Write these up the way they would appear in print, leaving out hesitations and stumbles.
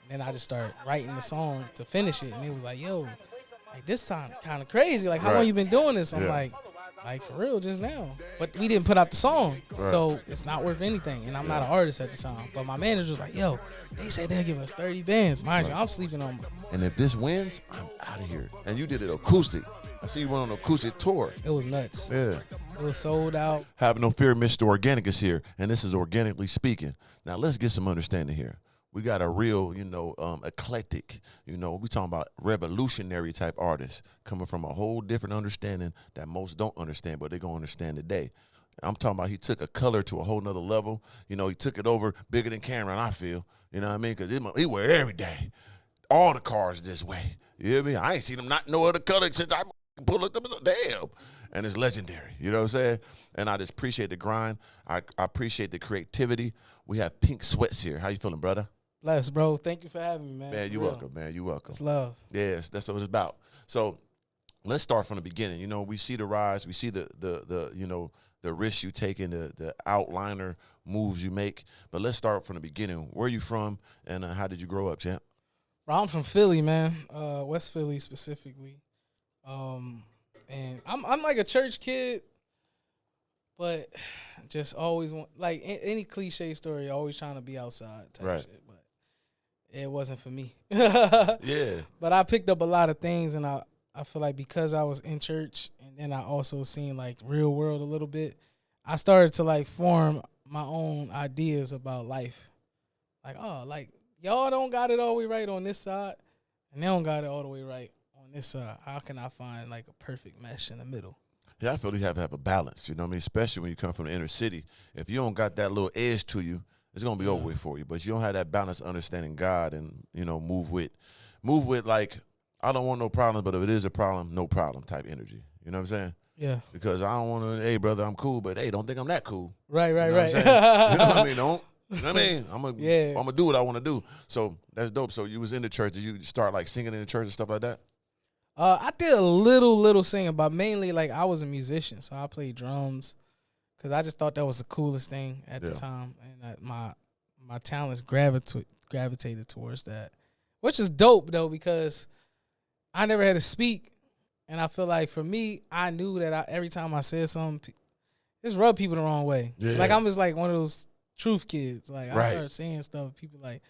And then I just started writing the song to finish it, and it was like, yo, like this time kind of crazy. Like, how long you been doing this? I'm like for real, just now. But we didn't put out the song, so it's not worth anything. And I'm not an artist at the time. But my manager was like, yo, they said they'll give us 30 bands. Mind you, I'm sleeping on. And if this wins, I'm out of here. And you did it acoustic. I see you went on an acoustic tour. It was nuts. Yeah. It was sold out. Have no fear, Mr. Organik is here, and this is Organically Speaking. Now, let's get some understanding here. We got a real, eclectic, we talking about revolutionary type artists coming from a whole different understanding that most don't understand, but they're going to understand today. I'm talking about he took a color to a whole nother level. He took it over bigger than Cameron, I feel. You know what I mean? Because he wear every day. All the cars this way. You hear me? I ain't seen him not no other color since I pulled up. Damn. And it's legendary. You know what I'm saying? And I just appreciate the grind. I appreciate the creativity. We have pink sweats here. How you feeling, brother? Bless, bro. Thank you for having me, man. Man, you're welcome, man. You're welcome. It's love. Yes, that's what it's about. So let's start from the beginning. We see the rise. We see the risks you take and the outliner moves you make. But let's start from the beginning. Where are you from, and how did you grow up, champ? Bro, I'm from Philly, man. West Philly specifically. And I'm like a church kid, but just always want, like any cliche story, always trying to be outside type shit. But it wasn't for me. Yeah. But I picked up a lot of things, and I feel like because I was in church, and then I also seen like real world a little bit, I started to like form my own ideas about life. Like, oh, like y'all don't got it all the way right on this side, and they don't got it all the way right on this side. How can I find like a perfect mesh in the middle? Yeah, I feel you have to have a balance, especially when you come from the inner city. If you don't got that little edge to you, it's going to be over with for you. But you don't have that balance of understanding God and, move with like, I don't want no problems, but if it is a problem, no problem type energy. You know what I'm saying? Yeah. Because I don't want to, hey, brother, I'm cool, but hey, don't think I'm that cool. Right. You know what I mean? Don't. You know what I mean? I'm going to do what I want to do. So that's dope. So you was in the church. Did you start like singing in the church and stuff like that? I did a little singing, but mainly like I was a musician, so I played drums because I just thought that was the coolest thing at the time, and my talents gravitated towards that, which is dope though because I never had to speak, and I feel like for me, I knew that every time I said something, just rubbed people the wrong way. Yeah. Like I'm just like one of those truth kids. Like I Right. started saying stuff, people like,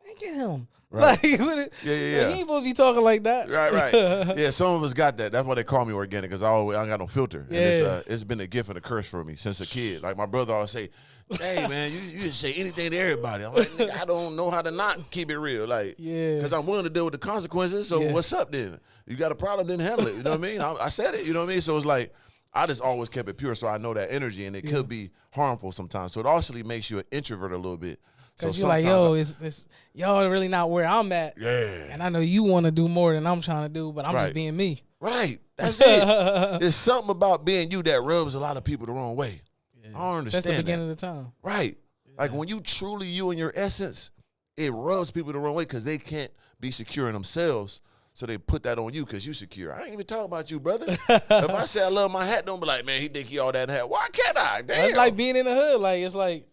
man, get him. Right. Like, Yeah. he ain't supposed to be talking like that. Right. Yeah, some of us got that. That's why they call me organic, because I don't got no filter. Yeah. And it's been a gift and a curse for me since a kid. Like my brother always say, hey, man, you just say anything to everybody. I'm like, nigga, I don't know how to not keep it real. Like, because I'm willing to deal with the consequences. So what's up then? You got a problem, then handle it. You know what I mean? I said it. You know what I mean? So it's like, I just always kept it pure, so I know that energy, and it could be harmful sometimes. So it also makes you an introvert a little bit. Because you're like, yo, it's y'all really not where I'm at. Yeah. And I know you want to do more than I'm trying to do, but I'm just being me. Right. That's it. There's something about being you that rubs a lot of people the wrong way. Yeah. I don't understand That's the beginning of the time. Right. Yeah. Like when you truly you in your essence, it rubs people the wrong way because they can't be secure in themselves. So they put that on you because you secure. I ain't even talking about you, brother. If I say I love my hat, don't be like, man, he think he all that hat. Why can't I? Damn. It's like being in the hood. Like, it's like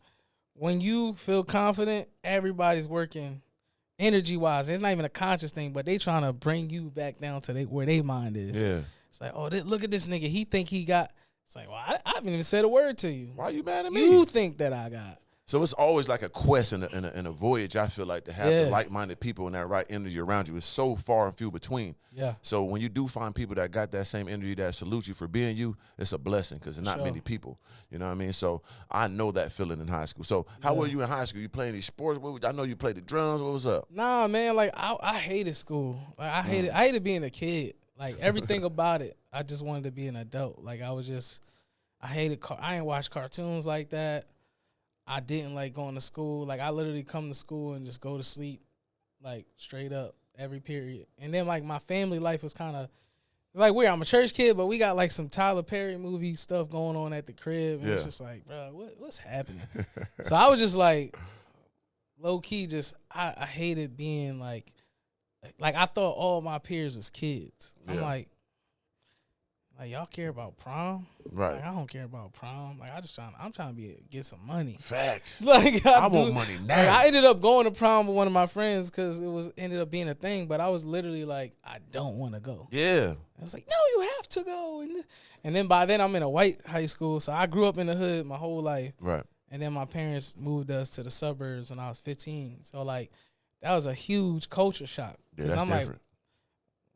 when you feel confident, everybody's working energy-wise. It's not even a conscious thing, but they trying to bring you back down to where their mind is. Yeah. It's like, oh, look at this nigga. He think he got. It's like, well, I haven't even said a word to you. Why you mad at me? You think that I got. So it's always like a quest and a voyage, I feel like, to have the like-minded people and that right energy around you. It's so far and few between. Yeah. So when you do find people that got that same energy that salute you for being you, it's a blessing because there's not many people. You know what I mean? So I know that feeling in high school. So how were you in high school? You playing these sports? I know you played the drums. What was up? Nah, man. Like, I hated school. Like, I hated being a kid. Like, everything about it, I just wanted to be an adult. Like, I hated, I ain't watch cartoons like that. I didn't like going to school. Like, I literally come to school and just go to sleep, like, straight up every period. And then, like, my family life was kind of, it's like weird. I'm a church kid, but we got, like, some Tyler Perry movie stuff going on at the crib. And it's just like, bro, what's happening? So I was just, like, low-key just, I hated being, like I thought all my peers was kids. I'm like, Like, y'all care about prom? Right. Like, I don't care about prom. Like, I'm trying to get some money. Facts. Like, I want money now. Like, I ended up going to prom with one of my friends because it ended up being a thing. But I was literally like, I don't want to go. Yeah. I was like, no, you have to go. And then by then I'm in a white high school, so I grew up in the hood my whole life. Right. And then my parents moved us to the suburbs when I was 15. So like, that was a huge culture shock. Yeah, that's I'm different.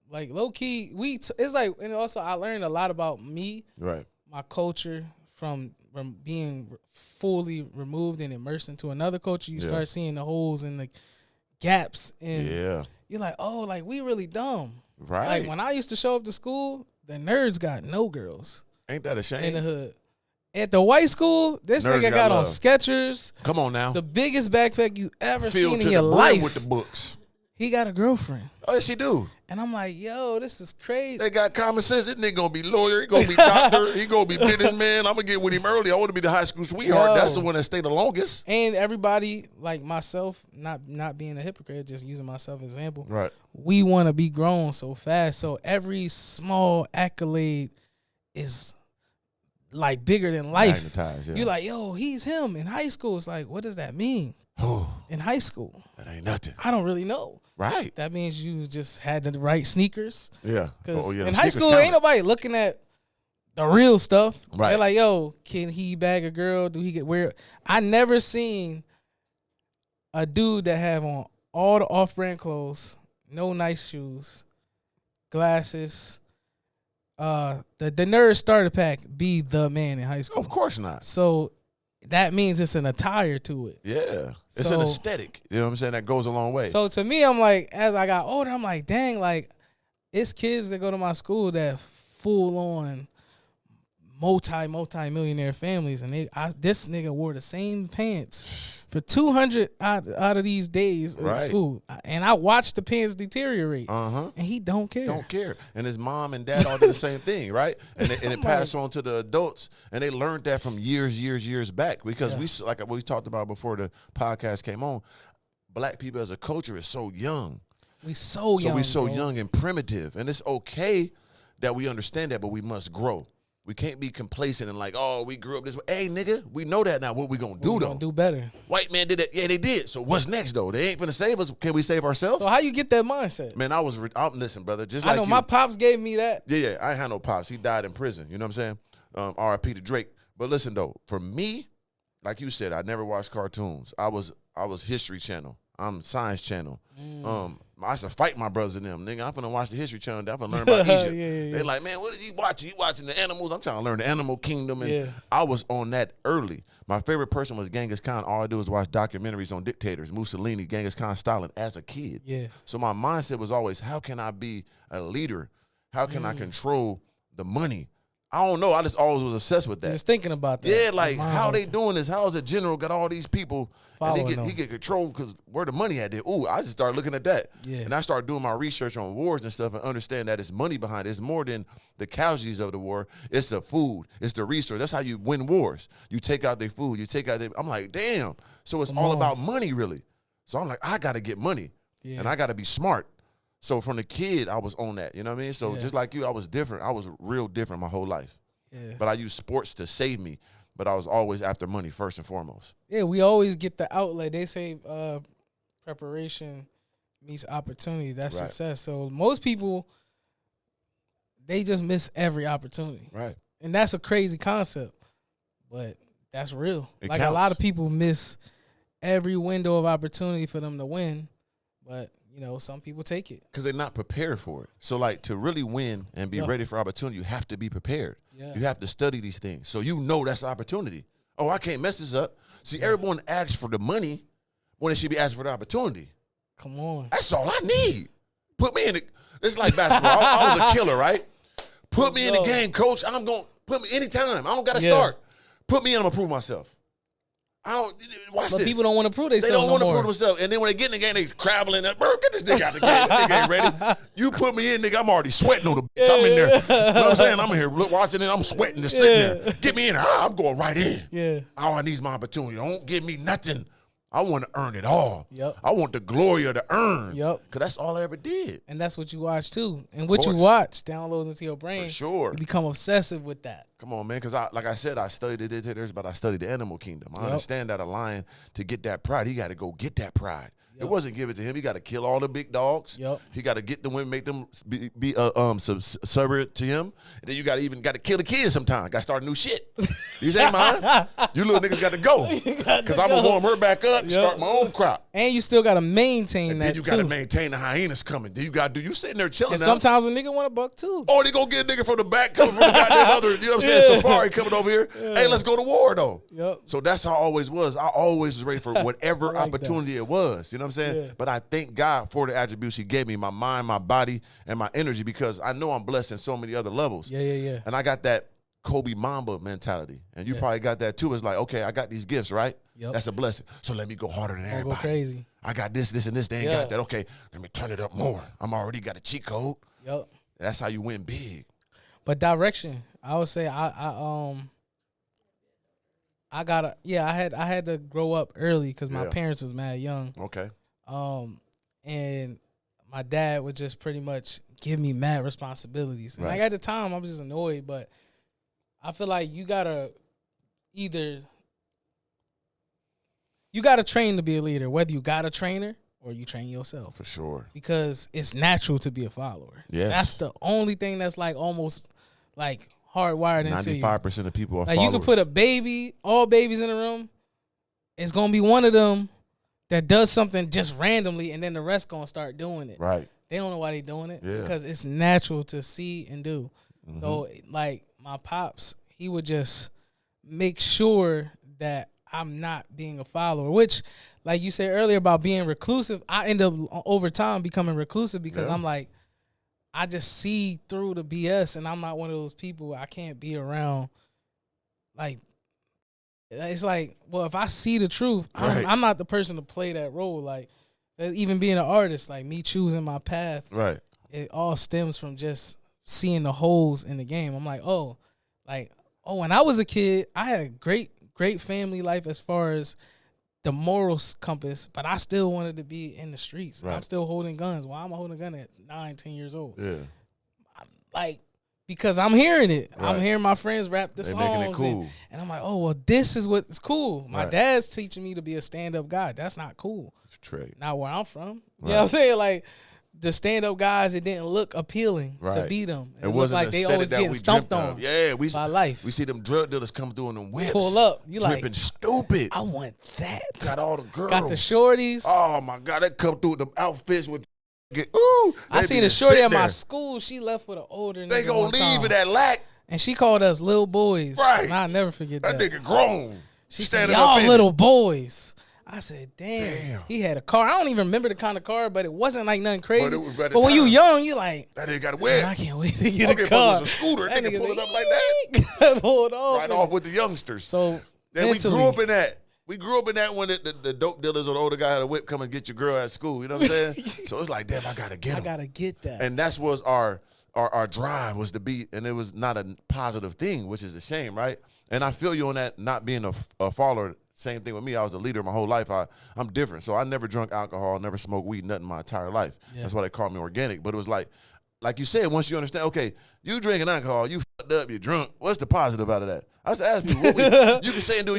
Like low key, it's like, and also I learned a lot about me, Right. my culture from being fully removed and immersed into another culture. You start seeing the holes and the gaps, and you're like, oh, like we really dumb. Right. Like when I used to show up to school, the nerds got no girls. Ain't that a shame? In the hood. At the white school, this Nerds nigga got on love. Skechers. Come on now. The biggest backpack you ever Filled seen to in the your brim life. with the books. He got a girlfriend. Oh, yes, he do. And I'm like, yo, this is crazy. They got common sense. This nigga gonna be lawyer. He gonna be doctor. He gonna be businessman. I'm gonna get with him early. I want to be the high school sweetheart. Yo. That's the one that stayed the longest. And everybody, like myself, not being a hypocrite, just using myself as an example. Right. We want to be grown so fast. So every small accolade is like bigger than life. Magnetized, yeah. You're like, yo, he's him in high school. It's like, what does that mean? In high school? That ain't nothing. I don't really know. Right. That means you just had the right sneakers. Yeah. Because yeah, in high school, ain't nobody looking at the real stuff. Right. They're like, yo, can he bag a girl? Do he get where? I never seen a dude that have on all the off-brand clothes, no nice shoes, glasses, the nerd starter pack be the man in high school. Of course not. So that means it's an attire to it. Yeah. It's an aesthetic. You know what I'm saying? That goes a long way. So to me, I'm like, as I got older, I'm like, dang, like, it's kids that go to my school that full on multi-millionaire families, and this nigga wore the same pants for 200 out of these days at school, and I watched the pants deteriorate. And he don't care. Don't care. And his mom and dad all did the same thing, right? And it passed on to the adults, and they learned that from years back, because we, like what we talked about before the podcast came on, black people as a culture is so young. We so young and primitive, and it's okay that we understand that, but we must grow. We can't be complacent and like, oh, we grew up this way. Hey, nigga, we know that now. What we gonna do, though? Gonna do better. White man did that. Yeah, they did. So what's next, though? They ain't finna save us. Can we save ourselves? So how you get that mindset? Man, listen, brother. Just I like know you. my pops gave me that. Yeah, I ain't had no pops. He died in prison. You know what I'm saying? R.I.P. to Drake. But listen, though, for me, like you said, I never watched cartoons. I was History Channel. I'm Science Channel. I used to fight my brothers and them. Nigga, I'm finna watch the History Channel. I'm finna learn about Egypt. They like, man, what is he watching? He watching the animals. I'm trying to learn the animal kingdom. And I was on that early. My favorite person was Genghis Khan. All I do is watch documentaries on dictators, Mussolini, Genghis Khan, Stalin, as a kid. Yeah. So my mindset was always, how can I be a leader? How can I control the money? I don't know. I just always was obsessed with that. Just thinking about that. Yeah, like how they doing this? How is a general got all these people and he get control because where the money at there? Ooh, I just started looking at that. Yeah. And I started doing my research on wars and stuff and understand that it's money behind it. It's more than the casualties of the war. It's the food. It's the resource. That's how you win wars. You take out their food. You take out their. I'm like, damn. So it's all about money, really. So I'm like, I got to get money. Yeah. And I got to be smart. So from the kid, I was on that. You know what I mean? So just like you, I was different. I was real different my whole life. Yeah. But I used sports to save me. But I was always after money first and foremost. Yeah, we always get the outlet. They say preparation meets opportunity. That's success. So most people, they just miss every opportunity. Right. And that's a crazy concept. But that's real. It like counts. A lot of people miss every window of opportunity for them to win. But you know, some people take it. Because they're not prepared for it. So, like, to really win and be ready for opportunity, you have to be prepared. Yeah. You have to study these things. So you know that's opportunity. Oh, I can't mess this up. See, everyone asks for the money when they should be asking for the opportunity. Come on. That's all I need. Put me in the – it's like basketball. I was a killer, right? Put me in the game, coach. I'm going – put me anytime. I don't got to start. Put me in, I'm going to prove myself. I don't watch but this. people don't want to prove themselves. They don't want to prove themselves. And then when they get in the game, they crabbling up. Bro, get this nigga out the game. That nigga ain't ready. You put me in, nigga, I'm already sweating on the bitch. I'm in there. You know what I'm saying? I'm here watching it. I'm sweating, just sitting there. Get me in there. I'm going right in. Yeah. All I need is my opportunity. Don't give me nothing. I want to earn it all. Yep. I want the glory of the earn. Yep. Because that's all I ever did. And that's what you watch too. And what you watch downloads into your brain. For sure. You become obsessive with that. Come on, man. Because like I said, I studied the dictators, but I studied the animal kingdom. I understand that a lion, to get that pride, he got to go get that pride. It wasn't given to him. He got to kill all the big dogs. He got to get the women, make them be subservient to him. And then you got to kill the kids sometimes. Got to start new shit. These ain't mine. You little niggas got to go. Because I'm going to warm her back up and start my own crop. And you still got to maintain that, then you got to maintain the hyenas coming. Then you got to do, you sitting there chilling and now. sometimes a nigga want a buck too. Or they going to get a nigga from the back coming from the goddamn other, you know what I'm saying, safari coming over here. Hey, let's go to war though. So that's how I always was. I always was ready for whatever opportunity it was. You know what I'm saying? But I thank God for the attributes he gave me, my mind, my body, and my energy, because I know I'm blessed in so many other levels. And I got that Kobe Mamba mentality. And you probably got that too. It's like, okay, I got these gifts, right? That's a blessing. So let me go harder than everybody. Go crazy. I got this, and this. They ain't got that. Okay, let me turn it up more. I'm already got a cheat code. That's how you win big. But direction, I would say I had to grow up early because my parents was mad young. And my dad would just pretty much give me mad responsibilities. And like at the time, I was just annoyed, but I feel like you gotta train to be a leader, whether you got a trainer or you train yourself. For sure. Because it's natural to be a follower. That's the only thing that's like almost like hardwired into you. 95% of people are like followers. You could put all babies in a room. It's gonna be one of them that does something just randomly, and then the rest gonna start doing it. They don't know why they doing it because it's natural to see and do. So like my pops, he would just make sure that I'm not being a follower, which like you said earlier about being reclusive, I end up over time becoming reclusive because I'm like, I just see through the BS, and I'm not one of those people I can't be around. Like, it's like, well, if I see the truth, I'm not the person to play that role. Like, even being an artist, like me choosing my path, it all stems from just seeing the holes in the game. I'm like, when I was a kid, I had a great family life as far as the morals compass, but I still wanted to be in the streets. I'm still holding guns. Why am I holding a gun at 9, 10 years old? Like, because I'm hearing it. I'm hearing my friends rap the songs. Making it cool. And I'm like, oh, well, this is what's cool. My dad's teaching me to be a stand-up guy. That's not cool. Not where I'm from. You know what I'm saying? Like, the stand-up guys, it didn't look appealing to beat them. It looked like they always getting stumped on by life. We see them drug dealers come through in them whips. Pull up. You dripping like, stupid. I want that. Got all the girls. Got the shorties. Oh, my God. They come through with them outfits with... Ooh, I seen a shorty at my school. She left with an older nigga. They gonna leave it at lack. And she called us little boys. And I'll never forget that. That nigga grown. She said, y'all little boys. I said, damn. He had a car. I don't even remember the kind of car, but it wasn't like nothing crazy. But when you young, you like, that nigga got a whip. I can't wait to get a car. It was a scooter. That nigga pull it up like that. Pulled off. Right off with the youngsters. So we grew up in that. We grew up in that when the dope dealers or the older guy had a whip come and get your girl at school. You know what I'm saying? So it's like, damn, I got to get him. I got to get that. And that's was our drive was to be, and it was not a positive thing, which is a shame, right? And I feel you on that, not being a follower. Same thing with me. I was a leader my whole life. I'm different. So I never drunk alcohol, never smoked weed, nothing my entire life. That's why they call me organic. But it was like you said, once you understand, okay, you drinking alcohol, you fucked up, you drunk. What's the positive out of that? I was to ask people, you can say and do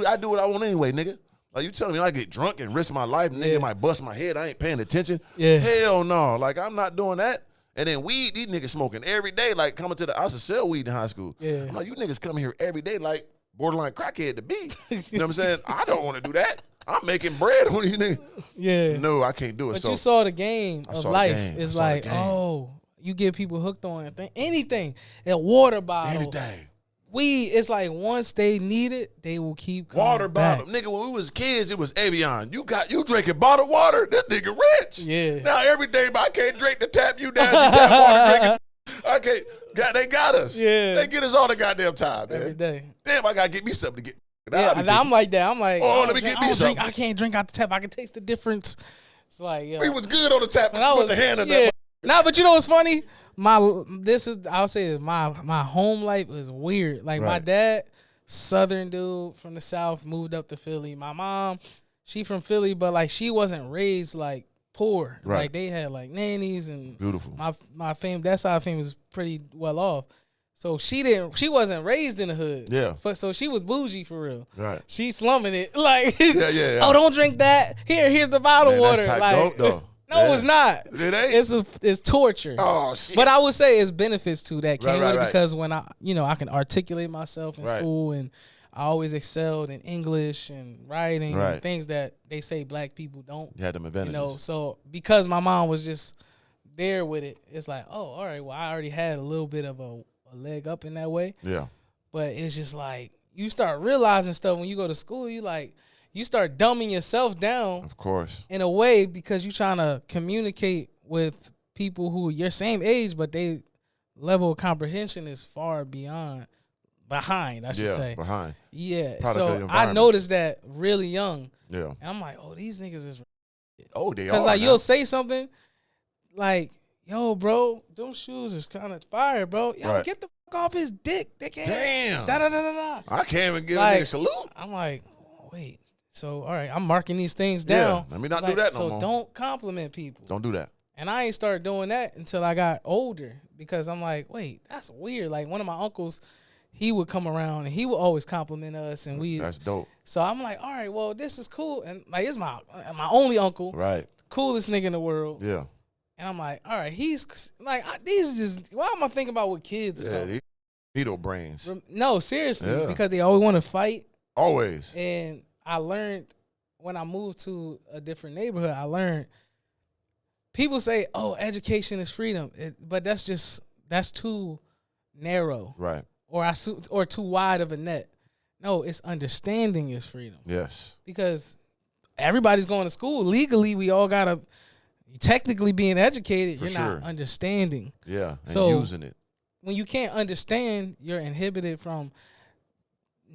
I do what I want anyway, nigga. Like, you telling me I get drunk and risk my life, nigga might bust my head, I ain't paying attention? Hell no. Like, I'm not doing that. And then weed, these niggas smoking every day, like coming to I used to sell weed in high school. I'm like, you niggas coming here every day like borderline crackhead to be. You know what I'm saying? I don't want to do that. I'm making bread on these niggas. No, I can't do it. But you saw the game of life. It's like, oh, you get people hooked on anything. A water bottle. Anything. Weed, it's like once they need it, they will keep coming water back. Bottle. Nigga, when we was kids, it was Evian. You drinking bottled water, that nigga rich. Now every day, but I can't drink the tap you down, you tap water drinking. I can't. God, they got us. They get us all the goddamn time, man. Every day. Damn, I gotta get me something to get. I'm like that. I'm like, let me get me something. I can't drink out the tap. I can taste the difference. It's like, we was good on the tap. But I was the hand in that. Nah, but you know what's funny? I'll say my home life is weird. Like my dad, Southern dude from the South, moved up to Philly. My mom, She from Philly, but like she wasn't raised like poor. Right. Like they had like nannies and Beautiful. My fam, that side of family was pretty well off. So she wasn't raised in the hood. Yeah. So she was bougie for real. Right. She slumming it. Like, yeah. oh, don't drink that. Here's the bottled Man, water. that's type like, dope, though. No, it's not. It ain't. It's torture. Oh shit. But I would say it's benefits to that came with it right. because when I can articulate myself in Right. school, and I always excelled in English and writing and things that they say black people don't. You had them advantages. So because my mom was just there with it, it's like, oh, all right, well, I already had a little bit of a leg up in that way. Yeah. But it's just like you start realizing stuff when you go to school. You start dumbing yourself down. Of course. In a way, because you're trying to communicate with people who are your same age, but they level of comprehension is far behind, I should say. Behind. Yeah. Product of So the I environment. noticed that really young. Yeah. And I'm like, oh, these niggas is. Oh, they are. Because like now. you'll say something like, yo, bro, them shoes is kind of fire, bro. Yo, get the fuck off his dick. They can't. Damn. Da. I can't even give Like, a nigga salute. I'm like, wait. So, all right, I'm marking these things down. Yeah, let me not do that no more. So don't compliment people. Don't do that. And I ain't started doing that until I got older because I'm like, wait, that's weird. Like one of my uncles, he would come around and he would always compliment us, and That's dope. So I'm like, all right, well, this is cool, and like it's my only uncle, Right. coolest nigga in the world. Yeah. And I'm like, all right, he's like, these just. Why am I thinking about with kids and Yeah. stuff? Needle brains. No, seriously, Yeah. because they always want to fight. Always. And I learned when I moved to a different neighborhood, I learned people say, oh, education is freedom. But that's too narrow. Right. Or too wide of a net. No, it's understanding is freedom. Yes. Because everybody's going to school. Legally, we all got to technically being educated. You're not understanding. Yeah, and so using it. When you can't understand, you're inhibited from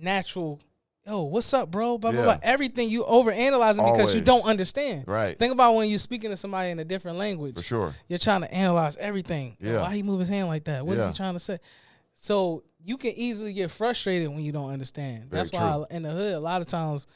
natural, yo, what's up, bro? Blah, blah, blah. Everything you overanalyzing because you don't understand. Right. Think about when you're speaking to somebody in a different language. For sure. You're trying to analyze everything. Yeah. Why he move his hand like that? What is he trying to say? So you can easily get frustrated when you don't understand. Very That's why in the hood, a lot of times,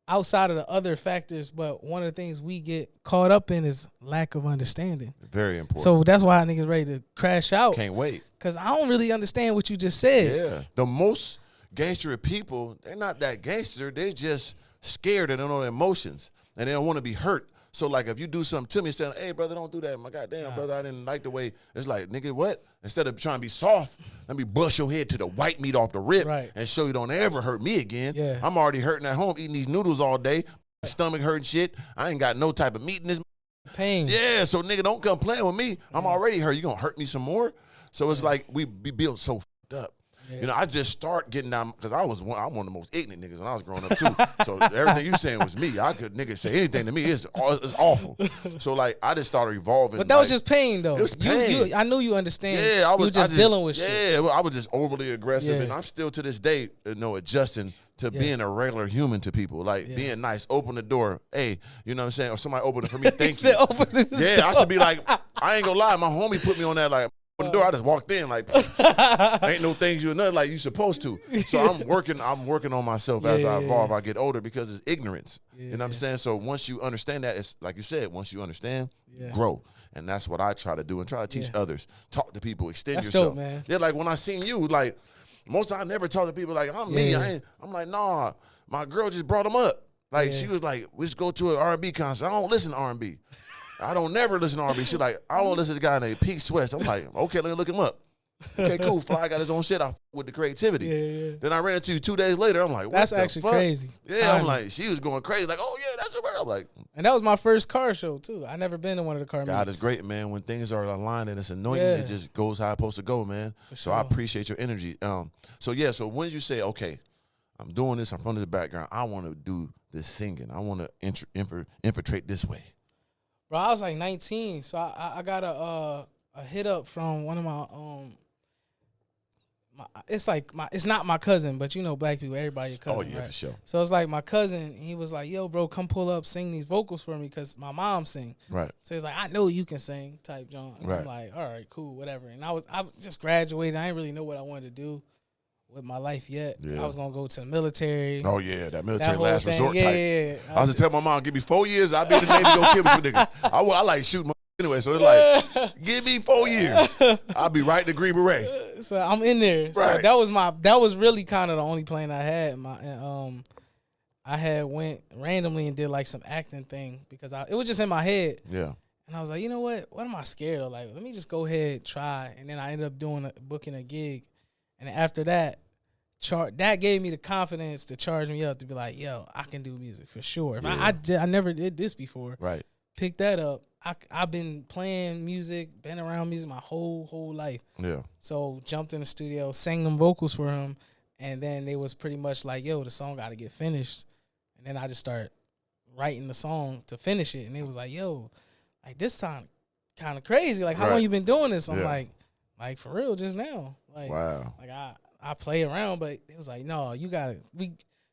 outside of the other factors, but one of the things we get caught up in is lack of understanding. Very important. So that's why niggas ready to crash out. Can't wait. Because I don't really understand what you just said. Yeah. The most gangster people, they're not that gangster. They're just scared. They don't know their emotions. And they don't want to be hurt. So, like, if you do something to me, saying, hey, brother, don't do that. My goddamn brother, I didn't like the way. It's like, nigga, what? Instead of trying to be soft, let me bust your head to the white meat off the rip and show you don't ever hurt me again. Yeah. I'm already hurting at home, eating these noodles all day. My stomach hurting shit. I ain't got no type of meat in this. Pain. Yeah, so, nigga, don't come playing with me. I'm already hurt. You going to hurt me some more? So, it's like we be built so fucked up. Yeah. You know, I just start getting down because I'm one of the most ignorant niggas when I was growing up too. So everything you saying was me. I could niggas say anything to me. It's awful. So like I just started evolving. But that was just pain though. It was pain. I knew you understand. Yeah, I was just dealing with shit. Yeah, I was just overly aggressive, and I'm still to this day, adjusting to being a regular human to people. Like being nice, open the door. Hey, you know what I'm saying? Or somebody open it for me. Thank you. Open the door. I should be like, I ain't gonna lie. My homie put me on that like. The door, I just walked in like, ain't no things you nothing like you supposed to. So I'm working on myself as I evolve. I get older because it's ignorance. You know what I'm saying? So once you understand that, it's like you said, once you understand, grow. And that's what I try to do and try to teach others. Talk to people, extend yourself. Dope, man. Yeah, like when I seen you, like most of I never talk to people like I'm me. I'm like, nah, my girl just brought them up. Like she was like, we just go to an R&B concert. I don't listen to R&B. I don't never listen to R&B. She's like, I won't listen to a guy named Pete Sweats. I'm like, okay, let me look him up. Okay, cool. Fly got his own shit. I with the creativity. Yeah. Then I ran into you 2 days later. I'm like, what that's the actually fuck? Crazy. Yeah, I'm like, she was going crazy. Like, oh yeah, that's your bird. I'm like, and that was my first car show too. I never been to one of the car meets. God is great, man. When things are aligned and it's anointing, it just goes how it's supposed to go, man. So I appreciate your energy. So when did you say, okay, I'm doing this, I'm from this background, I want to do this singing. I want to infiltrate this way. Bro, I was like 19, so I got a hit up from one of my it's not my cousin, but you know black people, everybody your cousin. Oh yeah, right? for sure. So it's like my cousin. He was like, "Yo, bro, come pull up, sing these vocals for me, cause my mom sing." Right. So he's like, "I know you can sing," type John. And I'm like, "All right, cool, whatever." And I was just graduating. I didn't really know what I wanted to do. with my life yet. Yeah. I was gonna go to the military. Oh yeah, that military whole last thing. resort Yeah, type. yeah. I was just telling my mom, give me 4 years, I'll be in the Navy, go kill some niggas. I like shooting anyway, so it's like, give me 4 years, I'll be right in the Green Beret. So I'm in there. Right. So that was really kind of the only plan I had. I had went randomly and did like some acting thing because it was just in my head. Yeah. And I was like, you know what? What am I scared of? Like, let me just go ahead, try. And then I ended up booking a gig. And after that, that gave me the confidence to charge me up to be like, yo, I can do music for sure. I never did this before. Right. Pick that up. I've been playing music, been around music my whole life. Yeah. So jumped in the studio, sang them vocals for him. And then they was pretty much like, yo, the song got to get finished. And then I just started writing the song to finish it. And it was like, yo, like this time kind of crazy. Like, how long you been doing this? I'm like for real, just now. Like, wow. Like I play around, but it was like, no, you got it.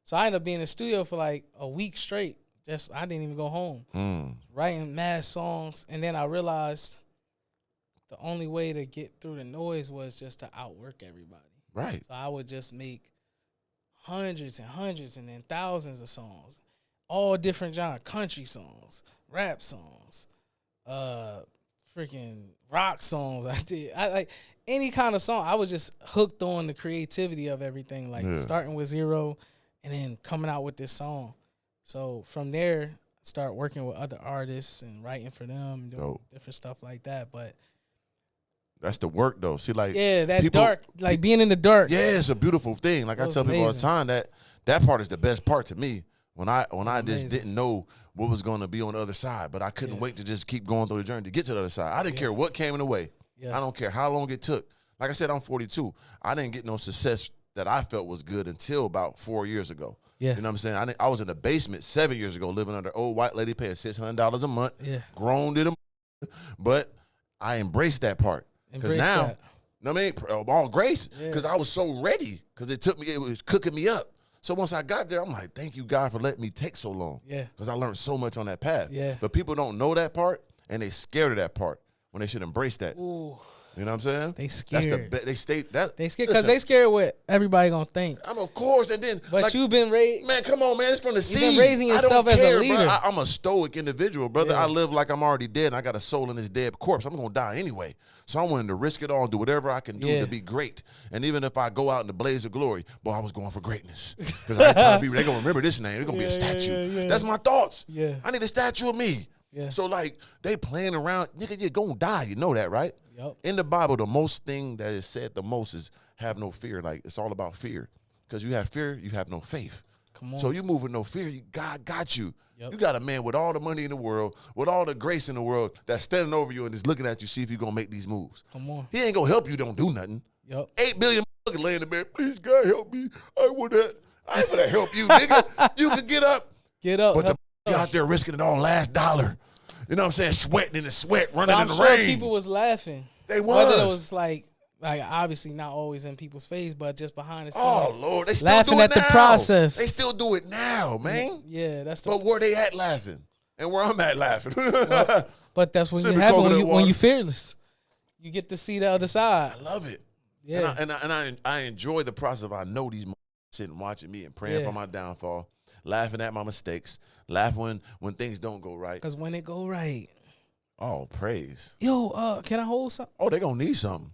So I ended up being in the studio for like a week straight. I didn't even go home. Writing mad songs. And then I realized the only way to get through the noise was just to outwork everybody. Right. So I would just make hundreds and hundreds and then thousands of songs, all different genres, country songs, rap songs, freaking rock songs. I like any kind of song. I was just hooked on the creativity of everything, like starting with zero and then coming out with this song. So from there, start working with other artists and writing for them, doing different stuff like that. But that's the work, though. See, like, that dark, like being in the dark. Yeah, it's a beautiful thing. Like I tell people all the time, that part is the best part to me. When I just didn't know what was going to be on the other side, but I couldn't wait to just keep going through the journey to get to the other side. I didn't care what came in the way. I don't care how long it took. Like I said, I'm 42. I didn't get no success that I felt was good until about 4 years ago. You know what I'm saying? I was in the basement 7 years ago, living under an old white lady paying $600 a month. Grown to them, but I embraced that part. Because now, you know what I mean? All grace. Because I was so ready. Because it was cooking me up. So once I got there, I'm like, thank you, God, for letting me take so long. Because I learned so much on that path. But people don't know that part, and they scared of that part when they should embrace that. Ooh. You know what I'm saying? They scared. They scared because they scared what everybody gonna think. Of course, and then but you've been raised. Man, come on, man, it's from the seed. You've been raising yourself as a leader. Bro. I'm a stoic individual, brother. I live like I'm already dead, and I got a soul in this dead corpse. I'm gonna die anyway. So I'm willing to risk it all and do whatever I can do to be great. And even if I go out in the blaze of glory, boy, I was going for greatness. Because I ain't trying to be. They're gonna remember this name. They're gonna be a statue. That's my thoughts. I need a statue of me. So like they playing around, nigga, you're gonna die. You know that, right? In the Bible, the most thing that is said the most is have no fear. Like it's all about fear. Because you have fear, you have no faith. Come on. So you move with no fear, God got you. You got a man with all the money in the world, with all the grace in the world, that's standing over you and is looking at you, see if you're gonna make these moves. Come on. He ain't gonna help you, don't do nothing. 8 billion laying in the bed, please God help me. I want that. I ain't gonna help you, nigga. You can get up. But the out there risking it all last dollar. You know what I'm saying? Sweating in the sweat, running in the rain. I'm sure people was laughing. They was. Whether it was like obviously not always in people's face, but just behind the scenes. Oh Lord, they still laughing do it at the process. They still do it now, man. Yeah, that's. But where they at laughing, and where I'm at laughing. But that's what happens when you fearless. You get to see the other side. I love it. Yeah, and I enjoy the process. I know these sitting watching me and praying for my downfall, laughing at my mistakes, laughing when things don't go right. Because when it go right. Oh, praise. Yo, can I hold something? Oh, they gonna need something.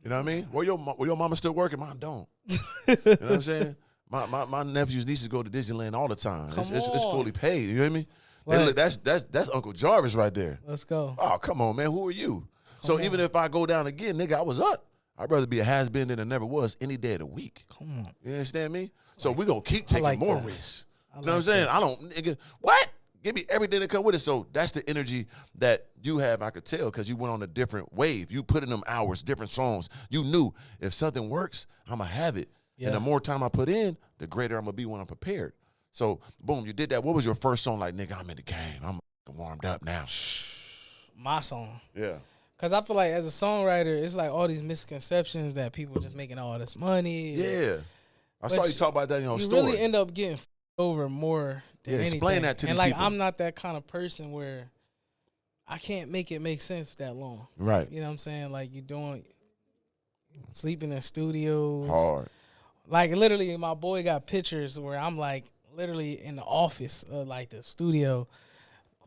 You know what I mean? Well, your mama still working? Mine don't. You know what I'm saying? My nephews, nieces go to Disneyland all the time. It's fully paid. You hear me? Hey, look, that's Uncle Jarvis right there. Let's go. Oh, come on, man. Who are you? Even if I go down again, nigga, I was up. I'd rather be a has-been than I never was any day of the week. Come on. You understand me? So we gonna keep taking more risks. You know what I'm saying? I don't, nigga, what? Give me everything that come with it. So that's the energy that you have, I could tell, because you went on a different wave. You put in them hours, different songs. You knew if something works, I'm going to have it. And the more time I put in, the greater I'm going to be when I'm prepared. So, boom, you did that. What was your first song like? Nigga, I'm in the game. I'm warmed up now. My song. Yeah. Because I feel like as a songwriter, it's like all these misconceptions that people just making all this money. Yeah. I saw you talk about that in your story. You really end up getting over more than anything. Explain that to these people. I'm not that kind of person where I can't make it make sense that long. Right. You know what I'm saying? Like you sleeping in studios. Hard. Like literally, my boy got pictures where I'm like literally in the office, like the studio,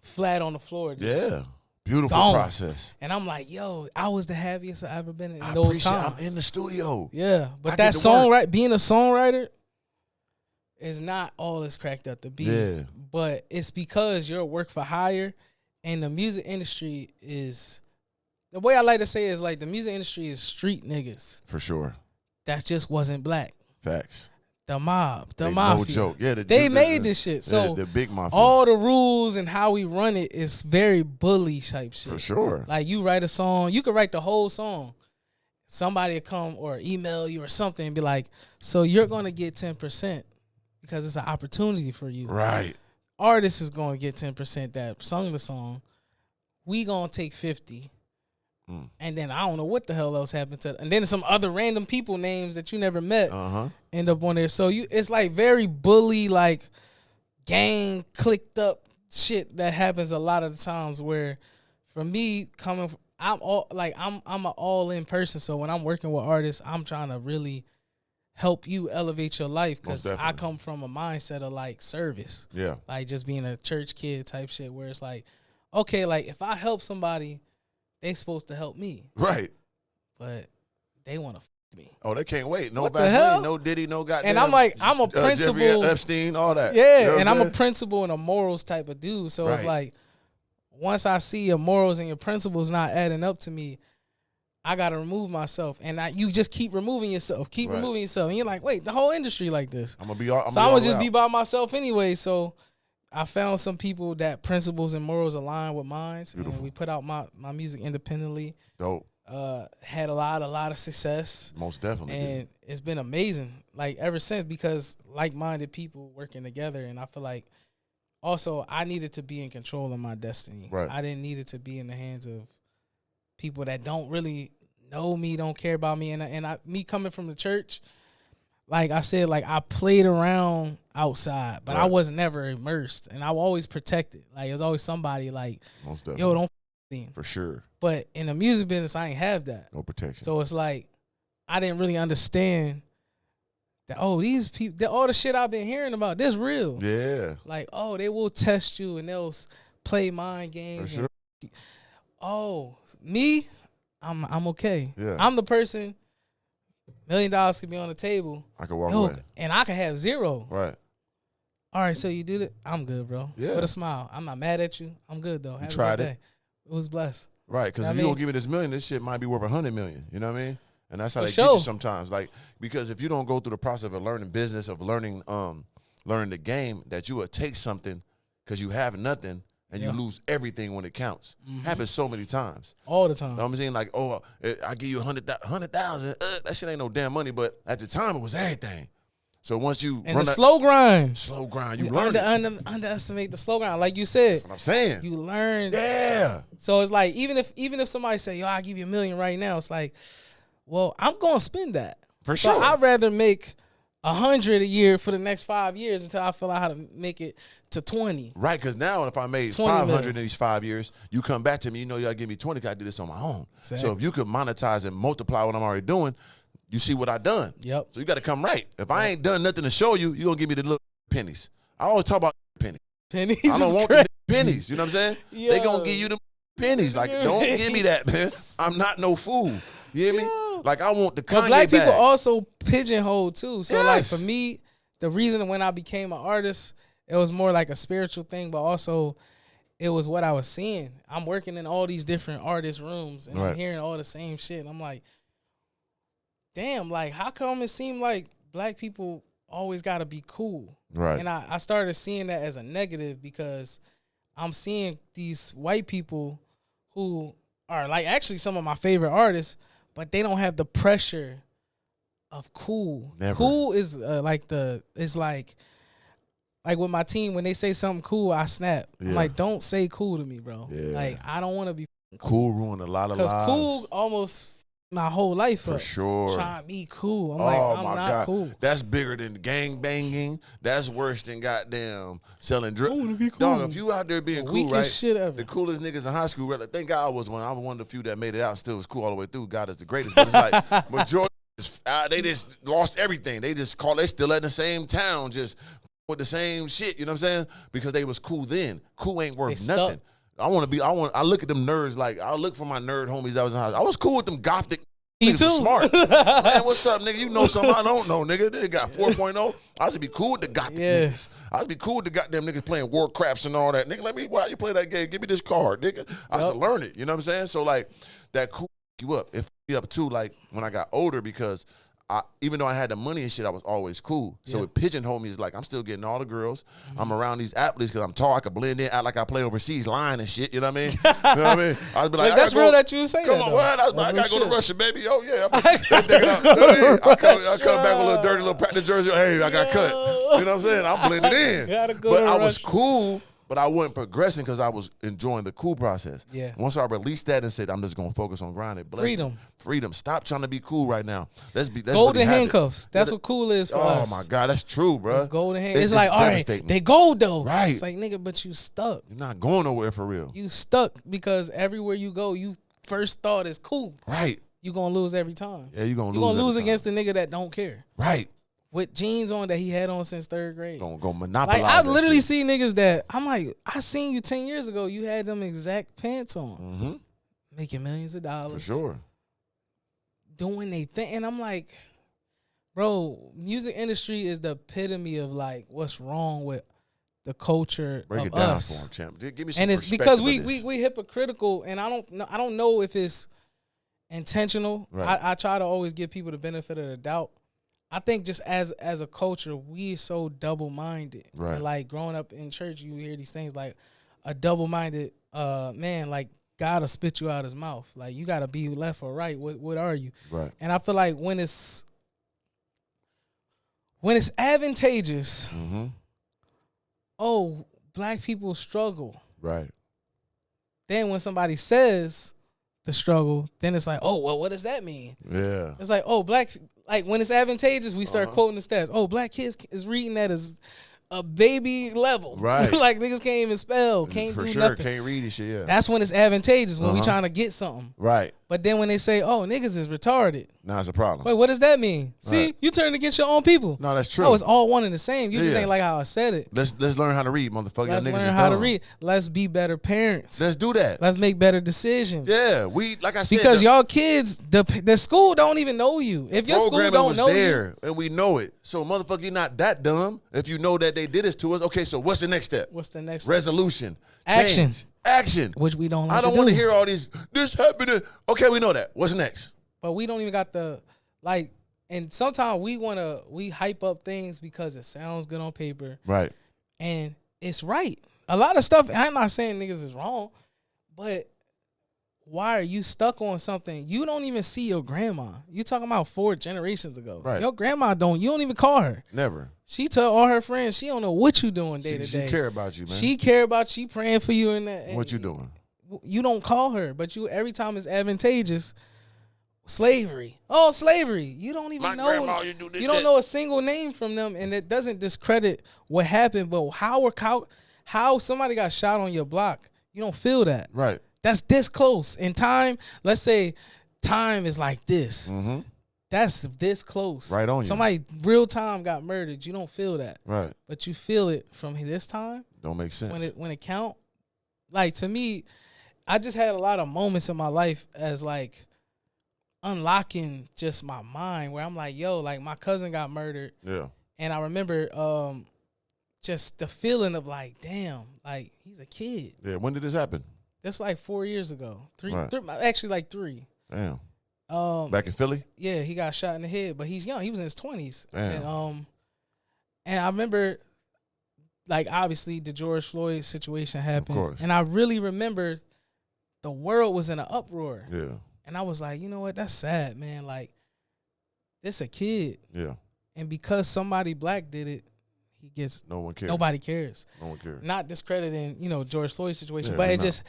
flat on the floor. Yeah. Beautiful gone. process. And I'm like, yo, I was the happiest I've ever been in I those appreciate times. I'm in the studio. Yeah, but I that get to work. being a songwriter is not all it's cracked up to be. Yeah. But it's because you're a work for hire, and the music industry is, the way I like to say it is like the music industry is street niggas. For sure. That just wasn't black. Facts. The mob, the They mafia. No joke. Yeah, they made this shit. So the big mafia. all the rules and how we run it is very bully type shit. For sure. Like you write a song, you could write the whole song. Somebody will come or email you or something and be like, so you're going to get 10% because it's an opportunity for you. Right. Artist is going to get 10% that sung the song. We going to take 50. And then I don't know what the hell else happened to, and then some other random people names that you never met end up on there. So it's like very bully, like gang clicked up shit that happens a lot of the times. Where for me coming, I'm an all in person. So when I'm working with artists, I'm trying to really help you elevate your life because I come from a mindset of like service. Yeah, like just being a church kid type shit. Where it's like, okay, like if I help somebody, they supposed to help me. Right. But they want to f me. Oh, they can't wait. No Vaseline, no Diddy, no goddamn. And I'm like, I'm a principal. Jeffrey Epstein, all that. Yeah, you know and I'm a principal and a morals type of dude. So it's like, once I see your morals and your principles not adding up to me, I got to remove myself. And you just keep removing yourself. Removing yourself. And you're like, wait, the whole industry like this. I'm going to just be by myself anyway. So I found some people that principles and morals align with mine, and we put out my music independently. Dope. Had a lot of success. Most definitely. And it's been amazing, like ever since, because like-minded people working together. And I feel like also I needed to be in control of my destiny. Right. I didn't need it to be in the hands of people that don't really know me, don't care about me. And me coming from the church, like I said, like I played around outside, but I was never immersed, and I was always protected. Like it was always somebody like, yo, don't him. For sure. But in the music business, I ain't have that. No protection. So it's like I didn't really understand that, oh, these people, all the shit I've been hearing about, this real. Yeah. Like, oh, they will test you and they'll play mind games. For sure. Oh, me, I'm okay. Yeah. I'm the person. $1 million could be on the table. I could walk away. And I can have zero. Right. All right, so you did it. I'm good, bro. Yeah. With a smile. I'm not mad at you. I'm good, though. You tried it. It was blessed. Right, because if you don't give me this $1 million, this shit might be worth $100 million. You know what I mean? And that's how they get you sometimes. Like, because if you don't go through the process of learning business, of learning the game, that you would take something because you have nothing and you lose everything when it counts. Happens so many times. All the time. You know what I'm saying? Like, oh, I give you 100,000. That shit ain't no damn money, but at the time it was everything. So once you slow grind, you learn underestimate the slow grind, like you said. That's what I'm saying. You learn. Yeah. So it's like even if somebody say, yo, I'll give you $1 million right now, it's like, well, I'm gonna spend that for sure. So I'd rather make 100 a year for the next 5 years until I feel out how to make it to 20. Right, because now if I made 500 in these 5 years, you come back to me, you know, you gotta give me 20 because I did this on my own. Exactly. So if you could monetize and multiply what I'm already doing, you see what I done. Yep. So you got to come right. If I ain't done nothing to show you, you going to give me the little pennies. I always talk about pennies. Pennies I don't want the pennies. You know what I'm saying? Yo. They going to give you the pennies. Like, don't give me that, man. I'm not no fool. You hear me? Like, I want the Kanye but black people bag. also pigeonhole, too. So, like, for me, the reason when I became an artist, it was more like a spiritual thing, but also it was what I was seeing. I'm working in all these different artist rooms, and I'm hearing all the same shit. And I'm like, damn, like, how come it seemed like black people always got to be cool? Right. And I started seeing that as a negative because I'm seeing these white people who are, like, actually some of my favorite artists, but they don't have the pressure of cool. Never. Cool is it's like with my team, when they say something cool, I snap. Yeah. I'm like, don't say cool to me, bro. Yeah. Like, I don't want to be cool. Ruined a lot of lives. Because cool almost my whole life for sure. Trying to be cool. I'm like, I'm not God. cool. That's bigger than gang banging. That's worse than goddamn selling drugs. I want to be cool. Dog, if you out there being cool, right? Shit ever. The coolest niggas in high school, thank God I was one of the few that made it out and still was cool all the way through. God is the greatest. But it's like majority They just lost everything. They still in the same town, just with the same shit. You know what I'm saying? Because they was cool then. Cool ain't worth nothing. I look at them nerds like, I look for my nerd homies that was in the house. I was cool with them gothic. Me too. Smart. Man, what's up, nigga? You know something I don't know, nigga. They got 4.0. I should be cool with the gothic niggas. I should be cool with the goddamn niggas playing Warcrafts and all that. Nigga, why you play that game? Give me this card, nigga. I have to learn it. You know what I'm saying? So, like, that cool you up. It fucked me up, too, like, when I got older because even though I had the money and shit, I was always cool. So it pigeonholed me. It's like, I'm still getting all the girls. I'm around these athletes because I'm tall. I can blend in, act like I play overseas, line and shit. You know what I mean? You know what I mean? I'd be like, that's real that you say come that. On, what? I got to go to Russia, baby. Oh, yeah. I come back with a little dirty little practice jersey. Hey, I got cut. You know what I'm saying? I'm blending in. But I was cool. But I wasn't progressing because I was enjoying the cool process. Yeah. Once I released that and said, I'm just going to focus on grinding. Freedom. Stop trying to be cool right now. Let's golden really handcuffs. That's what cool is for us. Oh, my God. That's true, bro. It's golden handcuffs. It's like, all right, they gold, though. Right. It's like, nigga, but you stuck. You're not going nowhere for real. You stuck because everywhere you go, you first thought is cool. Right. You're going to lose every time. Yeah, you're going to lose. You're going to lose against the nigga that don't care. Right. With jeans on that he had on since 3rd grade. Go monopolize. Like, I literally see niggas that I'm like, I seen you 10 years ago. You had them exact pants on. Mm-hmm. Making millions of dollars. For sure. Doing they thing. And I'm like, bro, music industry is the epitome of like what's wrong with the culture Break of it down us. for him, champ. Give me some and it's because we hypocritical, and I don't know if it's intentional. Right. I try to always give people the benefit of the doubt. I think just as a culture, we so double-minded. Right. And like growing up in church, you hear these things like a double-minded man, like gotta spit you out his mouth. Like you gotta be left or right. What are you? Right. And I feel like when it's advantageous, oh, black people struggle. Right. Then when somebody says the struggle, then it's like, oh, well, what does that mean? Yeah. It's like, oh, like when it's advantageous, we start quoting the stats. Oh, black kids is reading that as a baby level. Right. Like niggas can't even spell, can't for do sure, nothing. can't read this shit, yeah. That's when it's advantageous, when we trying to get something. Right. But then when they say, oh, niggas is retarded. Now it's a problem. Wait, what does that mean? See, you turn against your own people. No, that's true. Oh, it's all one and the same. You just ain't like how I said it. Let's learn how to read, motherfucker. Let's learn how to read. Let's be better parents. Let's do that. Let's make better decisions. Yeah, like I said. Because y'all kids, the school don't even know you. If your school don't know you. And we know it. So, motherfucker, you're not that dumb if you know that they did this to us. Okay, so what's the next step? What's the next Resolution. Action. Change. Action. Which we don't like I don't want to hear all these, this happened. Okay, we know that. What's next? But we don't even got the, like, and sometimes we hype up things because it sounds good on paper. Right. And it's right. A lot of stuff, I'm not saying niggas is wrong, but why are you stuck on something? You don't even see your grandma. You talking about 4 generations ago. Right. Your grandma you don't even call her. Never. She tell all her friends she don't know what you doing day to day. She care about you, man. She care about you, praying for you and that. What you doing? You don't call her, but you every time it's advantageous. Slavery. Oh, slavery. You don't even know. Grandma, you don't know a single name from them, and it doesn't discredit what happened. But how somebody got shot on your block, you don't feel that. Right. That's this close in time. Let's say time is like this. Mm-hmm. That's this close. Right on you. Somebody real time got murdered. You don't feel that. Right. But you feel it from this time. Don't make sense. When it count. Like, to me, I just had a lot of moments in my life as like unlocking just my mind where I'm like, yo, like my cousin got murdered. Yeah. And I remember just the feeling of like, damn, like he's a kid. Yeah. When did this happen? That's like 4 years ago. Three, actually like 3. Damn. Back in Philly? Yeah, he got shot in the head, but he's young. He was in his 20s. Damn. And I remember, like, obviously the George Floyd situation happened. Of course. And I really remember the world was in an uproar. Yeah. And I was like, you know what? That's sad, man. Like, this a kid. Yeah. And because somebody black did it, he gets no one cares. Nobody cares. No one cares. Not discrediting, George Floyd situation, but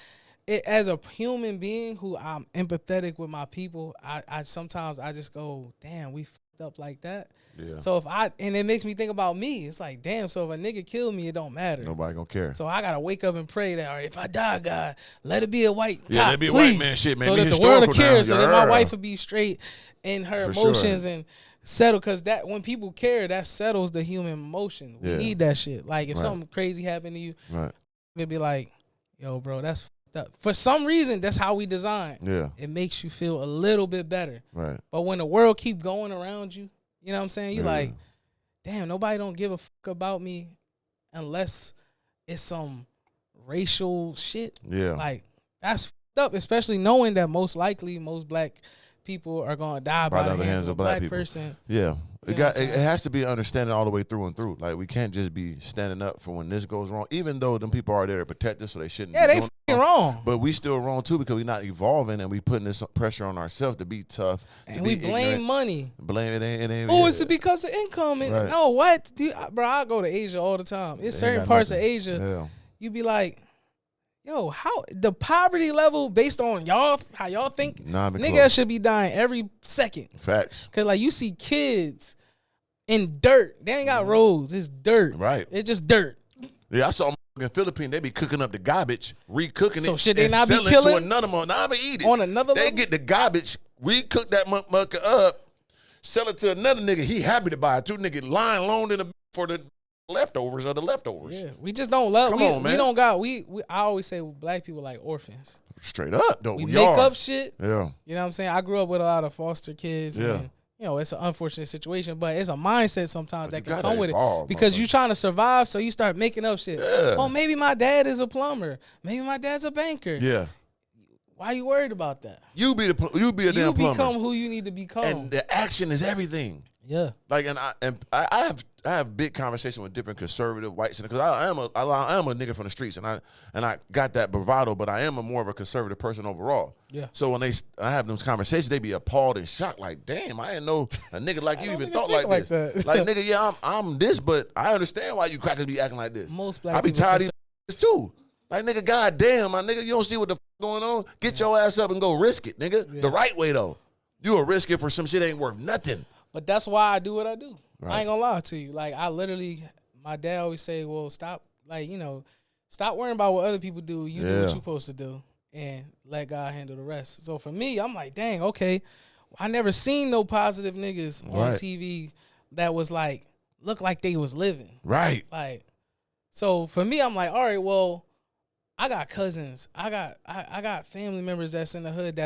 as a human being who I'm empathetic with my people, I sometimes I just go, damn, we up like that. Yeah. So and it makes me think about me. It's like, damn, so if a nigga kill me, it don't matter. Nobody gonna care. So I gotta wake up and pray that, all right, if I die, God, let it be a white cop, let it be a please, white man shit, man. So that the world will care, so that my wife would be straight in her emotions and settle. Because that when people care, that settles the human emotion. We need that shit. Like if something crazy happened to you, it'd be like, yo, bro, that's fucked up. For some reason, that's how we design. Yeah. It makes you feel a little bit better. Right. But when the world keep going around you, you know what I'm saying? You like, damn, nobody don't give a fuck about me unless it's some racial shit. Yeah. Like, that's fucked up, especially knowing that most likely most black people are gonna die by the hands of a black person. Yeah. It has to be understanding all the way through and through. Like, we can't just be standing up for when this goes wrong, even though them people are there to protect us, so they shouldn't be doing they wrong. But we still wrong too, because we're not evolving and we putting this pressure on ourselves to be tough. And we blame ignorant. Money. Blame it ain't. Oh, it's because of income. And no, what? Bro, I go to Asia all the time. It's certain parts of Asia. You be like, yo, how the poverty level based on y'all, how y'all think, nigga should be dying every second. Facts. Cause like you see kids in dirt. They ain't got roads. It's dirt. Right. It's just dirt. Yeah, I saw in Philippines, they be cooking up the garbage, recooking it. So should they not be killing? To another one. Nah, I'ma eat it. On another level? They get the garbage, recook that motherfucker up, sell it to another nigga. He happy to buy it. Two niggas lying loaned in for the leftovers of the leftovers. Yeah, we just don't love. Come on, man. We don't got. I always say black people like orphans. Straight up, though. We make up shit. Yeah. You know what I'm saying? I grew up with a lot of foster kids. Yeah. And, you know, it's an unfortunate situation, but it's a mindset sometimes that can come with it because you're trying to survive, so you start making up shit. Yeah. Oh, maybe my dad is a plumber. Maybe my dad's a banker. Yeah. Why you worried about that? You be a damn plumber. You become who you need to become. And the action is everything. Yeah. Like, and I have big conversation with different conservative whites because I am a nigga from the streets and I got that bravado, but I am more of a conservative person overall. Yeah. So when I have those conversations, they be appalled and shocked, like, damn, I didn't know a nigga like you even thought like this. That. Like, nigga, yeah, I'm this, but I understand why you crackers be acting like this. Most black I be tired of this too. Like, nigga, goddamn, my nigga, you don't see what the going on? Get your ass up and go risk it, nigga. Yeah. The right way though. You a risk it for some shit ain't worth nothing. But that's why I do what I do. Right. I ain't gonna lie to you. Like, I literally, my dad always say, well, stop, like, you know, stop worrying about what other people do. You do what you're supposed to do and let God handle the rest. So for me, I'm like, dang, okay. I never seen no positive niggas on TV that was like, look like they was living. Right. Like, so for me, I'm like, all right, well, I got cousins. I got family members that's in the hood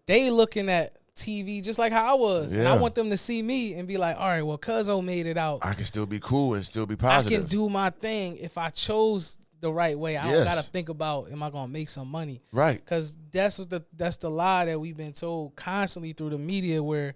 they looking at TV just like how I was. Yeah. And I want them to see me and be like, all right, well, Cuzzo made it out. I can still be cool and still be positive. I can do my thing if I chose the right way. I don't got to think about, am I going to make some money? Right. Because that's the lie that we've been told constantly through the media where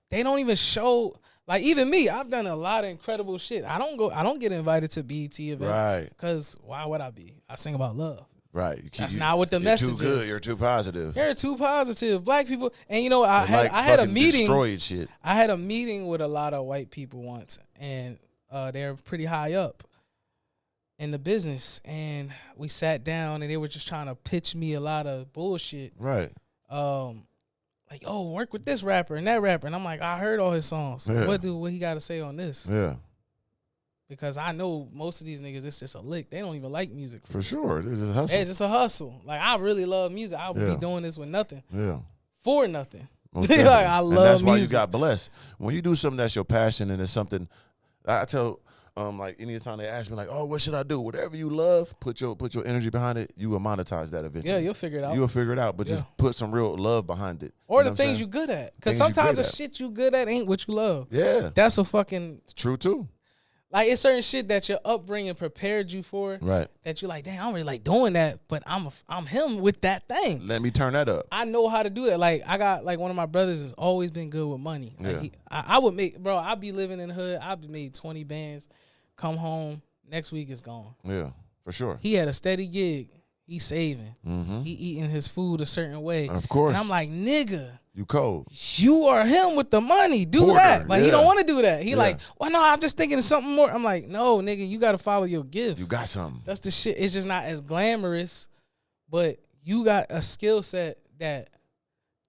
they don't even show, like even me, I've done a lot of incredible shit. I don't get invited to BET events. Right. Because why would I be? I sing about love. Right. That's not what the message is. You're too good. You're too positive. You're too positive. Black people. And, you know, I had a meeting. Destroyed shit. I had a meeting with a lot of white people once, and they're pretty high up in the business. And we sat down, and they were just trying to pitch me a lot of bullshit. Right. Like, oh, work with this rapper and that rapper. And I'm like, I heard all his songs. Yeah. What he got to say on this? Yeah. Because I know most of these niggas, it's just a lick. They don't even like music. For sure. It's just a hustle. It's just a hustle. Like, I really love music. I would be doing this with nothing. Yeah. For nothing. Like, I love music. And that's why you got blessed. When you do something that's your passion and it's something, I tell, like, anytime they ask me, like, oh, what should I do? Whatever you love, put your energy behind it, you will monetize that eventually. Yeah, you'll figure it out. You'll figure it out, but just put some real love behind it. Or the things you're good at. Because sometimes the shit you good at ain't what you love. Yeah. That's a fucking... It's true, too. Like, it's certain shit that your upbringing prepared you for. Right. That you're like, damn, I don't really like doing that, but I'm him with that thing. Let me turn that up. I know how to do that. Like, I got, like, one of my brothers has always been good with money. Like, I would make, bro, I'd be living in the hood. I've made 20 bands, come home, next week is gone. Yeah, for sure. He had a steady gig. He's saving. Mm-hmm. He eating his food a certain way. Of course. And I'm like, nigga. You cold. You are him with the money. Do that. But he don't want to do that. He like, well, no, I'm just thinking of something more. I'm like, no, nigga, you got to follow your gifts. You got something. That's the shit. It's just not as glamorous, but you got a skill set that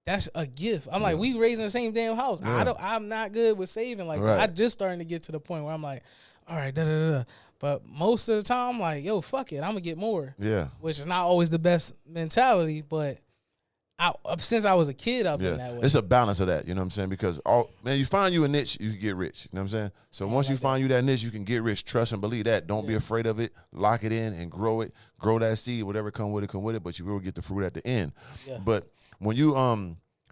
that's a gift. I'm like, we raised in the same damn house. Yeah. I'm not good with saving like Right. that. I just starting to get to the point where I'm like, all right, But most of the time, I'm like, yo, fuck it, I'm gonna get more. Yeah. Which is not always the best mentality, but since I was a kid, I've been that way. It's a balance of that, you know what I'm saying? Because you find you a niche, you can get rich. You know what I'm saying? So once you find you that niche, you can get rich. Trust and believe that. Don't be afraid of it. Lock it in and grow it. Grow that seed. Whatever come with it. But you will get the fruit at the end. Yeah. But when you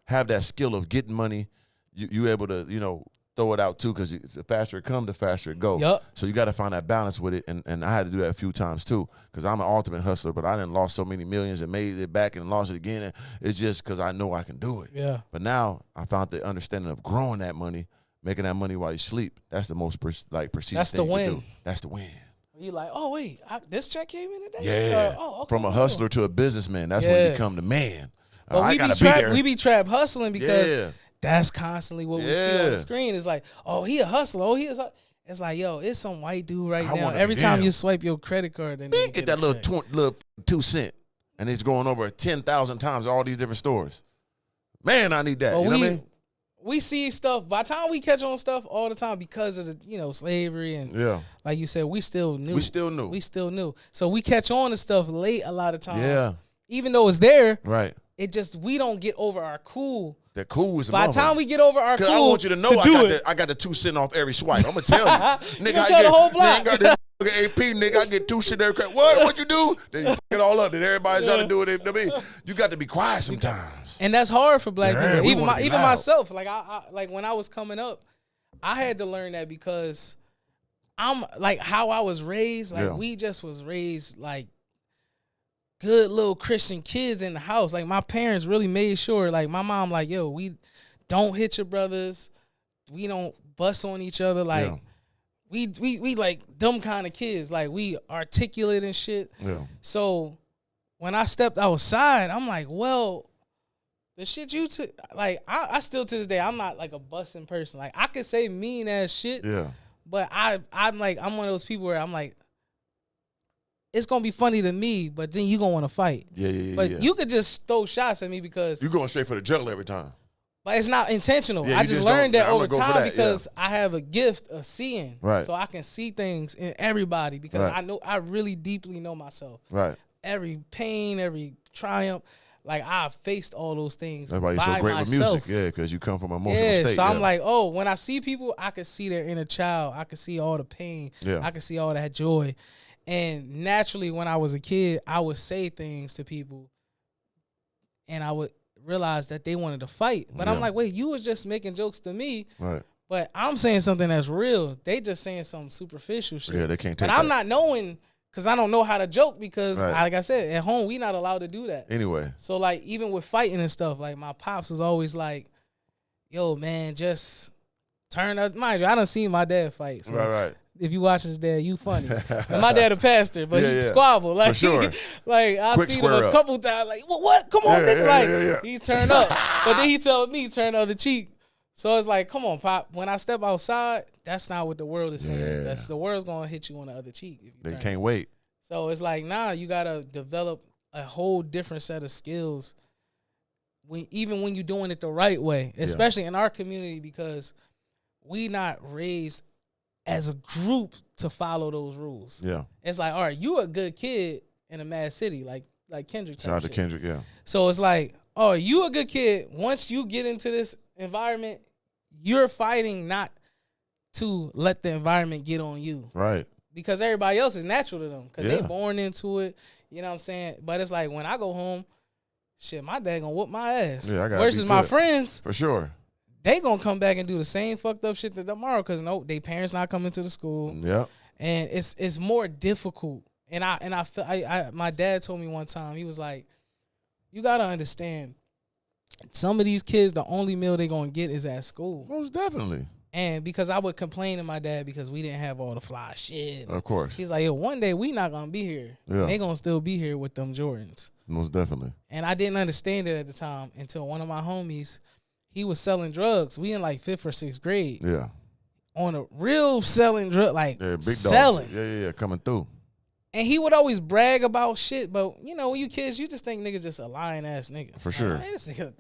have that skill of getting money, you able to throw it out too, because the faster it come, the faster it go. Yep. So you got to find that balance with it, and I had to do that a few times too, because I'm an ultimate hustler, but I didn't lost so many millions and made it back and lost it again. And it's just because I know I can do it. Yeah. But now I found the understanding of growing that money, making that money while you sleep. That's the most prestigious That's thing the win. you can do. That's the win. You like, oh wait, this check came in today. Yeah. Okay, From a hustler to a businessman, that's when you become the man. But we be trap hustling because. Yeah. That's constantly what we see on the screen. It's like, oh, he a hustler. Oh, he is. It's like, yo, it's some white dude right now. Every time you swipe your credit card, then you get that little 2 cent, and it's going over 10,000 times all these different stores. Man, I need that. But you know what I mean? We see stuff. By the time we catch on stuff all the time because of the slavery and like you said, we still new. We still new. So we catch on to stuff late a lot of times. Yeah. Even though it's there. Right. It just we don't get over our cool. That cool is by the time we get over our cool. I want you to know I got the 2 cent off every swipe. I'm gonna tell you. Nigga, I get the whole block. Got this AP, nigga, I get 2 cent every what you do? Then you fuck it all up. Then everybody trying to do it. I mean, you got to be quiet sometimes. And that's hard for black people. Even myself. Like I like when I was coming up, I had to learn that because I'm like how I was raised, like we just was raised like good little Christian kids in the house. Like my parents really made sure, like my mom, like, yo, we don't hit your brothers. We don't bust on each other. Like we like them kind of kids. Like we articulate and shit. Yeah. So when I stepped outside, I'm like, well, the shit you took, like I still to this day, I'm not like a busting person. Like I could say mean ass shit. Yeah. But I'm one of those people where I'm like, it's gonna be funny to me, but then you gonna want to fight. But you could just throw shots at me because you're going straight for the jugular every time. But it's not intentional. I just learned that over time because I have a gift of seeing. Right. So I can see things in everybody because I really deeply know myself. Right. Every pain, every triumph, like I've faced all those things. That's why you're so great with music. Yeah, because you come from an emotional state. So I'm like, oh, when I see people, I can see their inner child. I can see all the pain. Yeah. I can see all that joy. And naturally, when I was a kid, I would say things to people, and I would realize that they wanted to fight. But I'm like, wait, you was just making jokes to me, right? But I'm saying something that's real. They just saying some superficial shit. Yeah, they can't take But I'm not knowing because I don't know how to joke because, like I said, at home, we not allowed to do that. Anyway. So, like, even with fighting and stuff, like, my pops was always like, yo, man, just turn up. Mind you, I done seen my dad fight. So right. If you watch his dad, you funny. And my dad a pastor, but he squabble. Like, for sure. Like I seen him a couple times. Like, what? Come on, nigga. He turn up, but then he told me turn the other cheek. So it's like, come on, Pop. When I step outside, that's not what the world is saying. Yeah. That's the world's gonna hit you on the other cheek. If you they can't wait. So it's like, nah, you gotta develop a whole different set of skills. Even when you're doing it the right way, especially in our community, because we not raised as a group to follow those rules. Yeah. It's like, all right, you a good kid in a mad city, like Kendrick. Shout out to Kendrick, yeah. So it's like, oh, you a good kid. Once you get into this environment, you're fighting not to let the environment get on you. Right. Because everybody else is natural to them. Because they born into it. You know what I'm saying? But it's like, when I go home, shit, my dad gonna whoop my ass. Yeah, I got versus my friends. For sure. They gonna come back and do the same fucked up shit tomorrow because they parents not coming to the school. Yeah, and it's more difficult. And I feel my dad told me one time, he was like, you gotta understand, some of these kids, the only meal they gonna get is at school. Most definitely. And because I would complain to my dad because we didn't have all the fly shit. Of course. He's like, yo, one day we not gonna be here. Yeah. They gonna still be here with them Jordans. Most definitely. And I didn't understand it at the time until one of my homies, he was selling drugs. We in like 5th or 6th grade. Yeah. On a real selling drug, like big selling. Yeah, coming through. And he would always brag about shit, but you know, when you kids, you just think niggas just a lying ass nigga. For sure. This nigga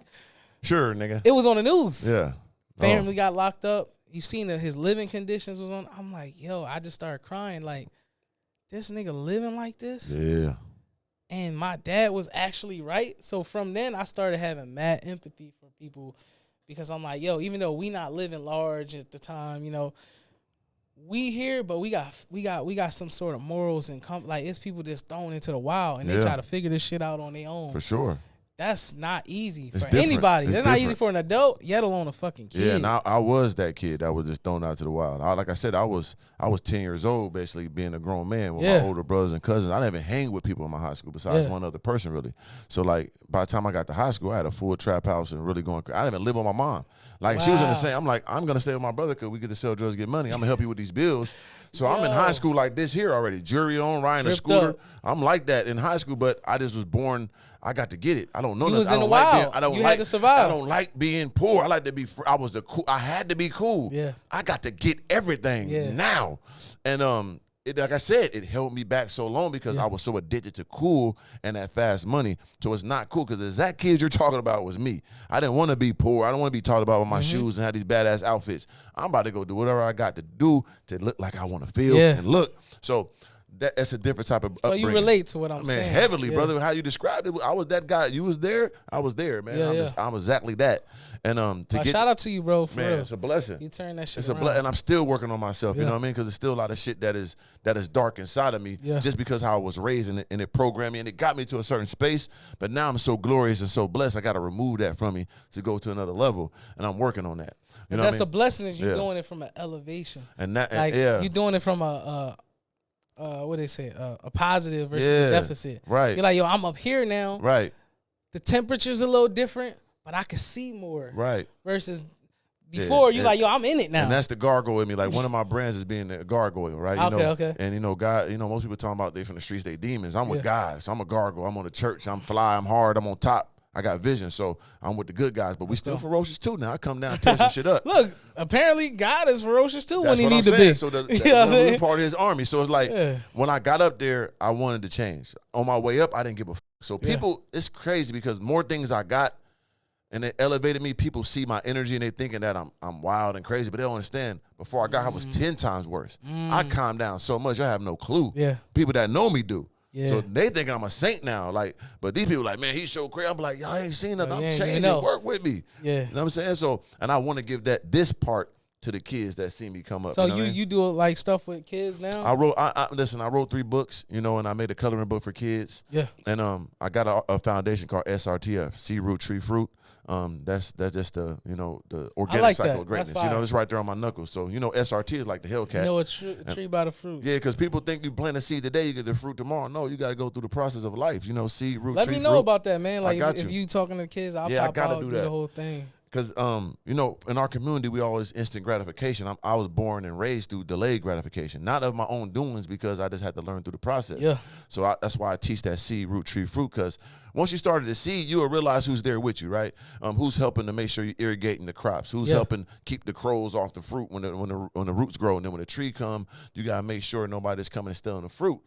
Sure, nigga. It was on the news. Yeah. Family got locked up. You seen that his living conditions was on. I'm like, yo, I just started crying. Like, this nigga living like this? Yeah. And my dad was actually right. So from then, I started having mad empathy for people because I'm like, yo, even though we not living large at the time, you know, we here, but we got some sort of morals and like it's people just thrown into the wild and they try to figure this shit out on their own. For sure. That's not easy for different. anybody. That's not different. easy for an adult, yet alone a fucking kid. Yeah, and I was that kid that was just thrown out to the wild. Like I said, I was 10 years old, basically being a grown man with my older brothers and cousins. I didn't even hang with people in my high school besides one other person, really. So, like, by the time I got to high school, I had a full trap house and really going crazy. I didn't even live with my mom. Like, she was in the same. I'm like, I'm going to stay with my brother because we get to sell drugs, get money. I'm going to help you with these bills. So I'm in high school like this here already. Jury on, riding a scooter. Up. I'm like that in high school, but I just was born. I got to get it. I don't know nothing. I don't like being, had to survive. I don't like being poor. I like to be. I was the cool. I had to be cool. Yeah. I got to get everything now, and like I said, it held me back so long because I was so addicted to cool and that fast money. So it's not cool because the exact kids you're talking about was me. I didn't want to be poor. I don't want to be talked about with my shoes and have these badass outfits. I'm about to go do whatever I got to do to look like I want to feel and look. So that's a different type of upbringing. So you relate to what I'm saying. Heavily, brother. How you described it, I was that guy. You was there. I was there, man. I'm exactly that. And shout out to you, bro. For real. It's a blessing. You turn that shit It's around. a blessing, and I'm still working on myself. You know what I mean? Because there's still a lot of shit that is dark inside of me. Just because how I was raised and it programmed me and it got me to a certain space. But now I'm so glorious and so blessed. I got to remove that from me to go to another level, and I'm working on that. You know that's what I mean? the blessing is you doing it from an elevation. And that, like you doing it from a what they say, a positive versus a deficit. Right. You're like, yo, I'm up here now. Right. The temperature's a little different, but I can see more. Right. Versus before, you like, yo, I'm in it now. And that's the Gargoyle in me. Like, one of my brands is being the Gargoyle, right? Okay. And, God, most people talking about they from the streets, they demons. I'm with God. So I'm a Gargoyle. I'm on the church. I'm fly. I'm hard. I'm on top. I got vision, so I'm with the good guys, but we still ferocious too now. I come down and tear some shit up. Look, apparently God is ferocious too when he need to be. So we're part of his army. So it's like when I got up there, I wanted to change. On my way up, I didn't give a fuck. So people, it's crazy because more things I got and it elevated me. People see my energy and they thinking that I'm wild and crazy, but they don't understand. Before I got here, I was 10 times worse. I calmed down so much, I have no clue. People that know me do. So they think I'm a saint now, but these people like, man, he's so crazy. I'm like, y'all ain't seen nothing. I'm changing. Work with me. You know what I'm saying? So, and I want to give this part to the kids that see me come up. So you know you do like stuff with kids now? I wrote 3 books, and I made a coloring book for kids. Yeah. And I got a foundation called S.R.T.F, Seed Root Tree Fruit. That's just the the organic cycle of greatness. It's right there on my knuckles. So SRT is like the Hellcat. A tree by the fruit. Yeah, because people think you plant a seed today, you get the fruit tomorrow. No, you got to go through the process of life. Seed, root, Let tree, me know fruit. about that, man. Like if you you talking to kids, I'll pop out, do the whole thing. Because in our community, we always instant gratification. I was born and raised through delayed gratification, not of my own doings, because I just had to learn through the process. Yeah. So that's why I teach that seed, root, tree, fruit. Because once you started to seed, you will realize who's there with you, right? Who's helping to make sure you're irrigating the crops? Who's helping keep the crows off the fruit when the roots grow? And then when the tree come, you gotta make sure nobody's coming and stealing the fruit.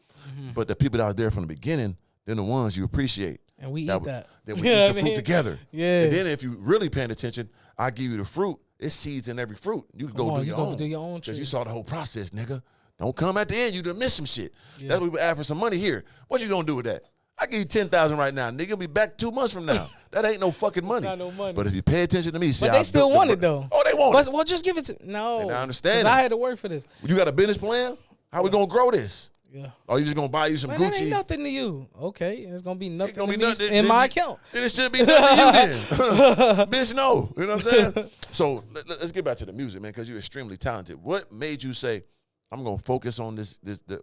But the people that was there from the beginning, they're the ones you appreciate. And we eat that. Then we eat the fruit together. Yeah. And then if you really paying attention, I give you the fruit. It's seeds in every fruit. You can go do your own. Do your own because you saw the whole process, nigga. Don't come at the end. You done miss some shit. Yeah. That's what we ask for some money here. What you gonna do with that? I give you 10,000 right now. Nigga, be back 2 months from now. That ain't no fucking money. Not no money. But if you pay attention to me, see, but they still want it though. Oh, they want it. Well, just give it to no. And I understand. I had to work for this. You got a business plan? How we gonna grow this? Yeah. Or you just gonna buy you some Gucci? That ain't nothing to you. Okay, and it's gonna be nothing to me in my account. Then it shouldn't be nothing to you then. Bitch, no. You know what I'm saying? So let's get back to the music, man, because you're extremely talented. What made you say, I'm gonna focus on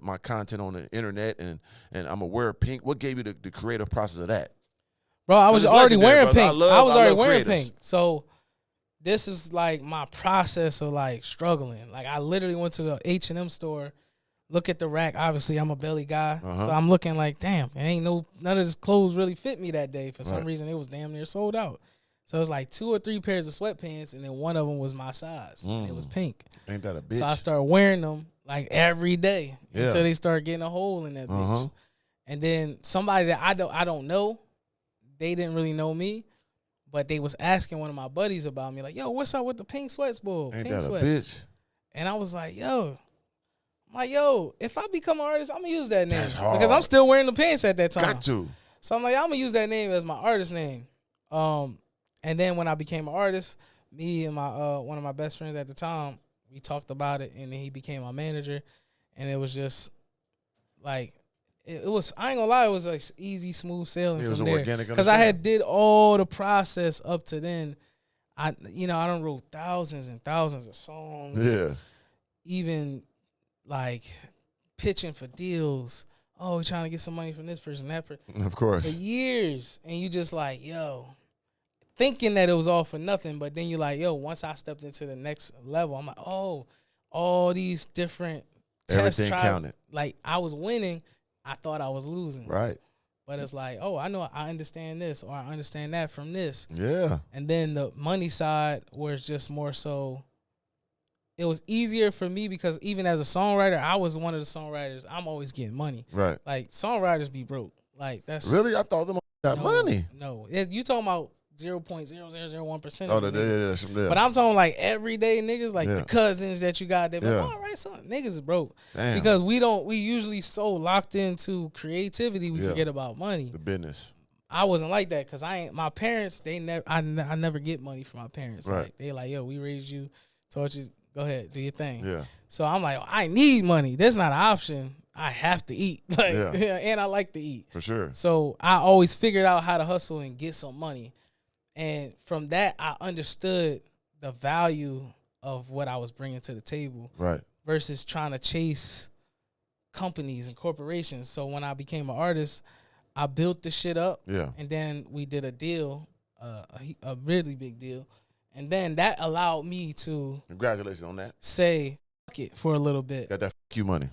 my content on the internet and I'm gonna wear pink? What gave you the creative process of that? Bro, I was already wearing pink. I was already wearing creatives. pink. So this is like my process of like struggling. Like I literally went to the H&M store. Look at the rack. Obviously, I'm a belly guy, so I'm looking like, damn, none of this clothes really fit me that day. For some reason, it was damn near sold out. So it was like 2 or 3 pairs of sweatpants, and then one of them was my size. And it was pink. Ain't that a bitch? So I started wearing them like every day until they started getting a hole in that bitch. And then somebody that I don't know, they didn't really know me, But they was asking one of my buddies about me, like, yo, what's up with the pink sweats, bull? Ain't Pink that sweats. a bitch? And I was like, yo, if I become an artist, I'm gonna use that name. That's hard. Because I'm still wearing the pants at that time. Got to. So I'm like, I'm gonna use that name as my artist name. And then when I became an artist, me and my one of my best friends at the time, we talked about it, and then he became my manager, and it was just like it was. I ain't gonna lie, it was like easy, smooth sailing It was from there. organic, because I had did all the process up to then. I done wrote thousands and thousands of songs. Yeah. Even like pitching for deals. Oh, we're trying to get some money from this person, that person. Of course. For years. And you just like, yo, thinking that it was all for nothing. But then you're like, yo, once I stepped into the next level, I'm like, oh, all these different tests. Everything counted. Like I was winning. I thought I was losing. Right. But it's like, oh, I know I understand this or I understand that from this. Yeah. And then the money side was just more so, it was easier for me because even as a songwriter, I was one of the songwriters. I'm always getting money. Right. Like songwriters be broke. Like that's really. I thought them got money. No, you talking about 0.0001%. Oh, yeah. But I'm talking like everyday niggas, like Yeah. the cousins that you got. They be Yeah. like, all right, son, niggas is broke. Damn. Because we usually so locked into creativity, we Yeah. forget about money. The business. I wasn't like that because my parents, I never get money from my parents. Right. Like they like, yo, we raised you, taught you, go ahead, do your thing. Yeah. So I'm like, I need money. That's not an option. I have to eat. Like, Yeah. and I like to eat. For sure. So I always figured out how to hustle and get some money. And from that, I understood the value of what I was bringing to the table. Right. Versus trying to chase companies and corporations. So when I became an artist, I built the shit up. Yeah. And then we did a deal, a really big deal. And then that allowed me to Congratulations on that. say, fuck it for a little bit. Got that you money.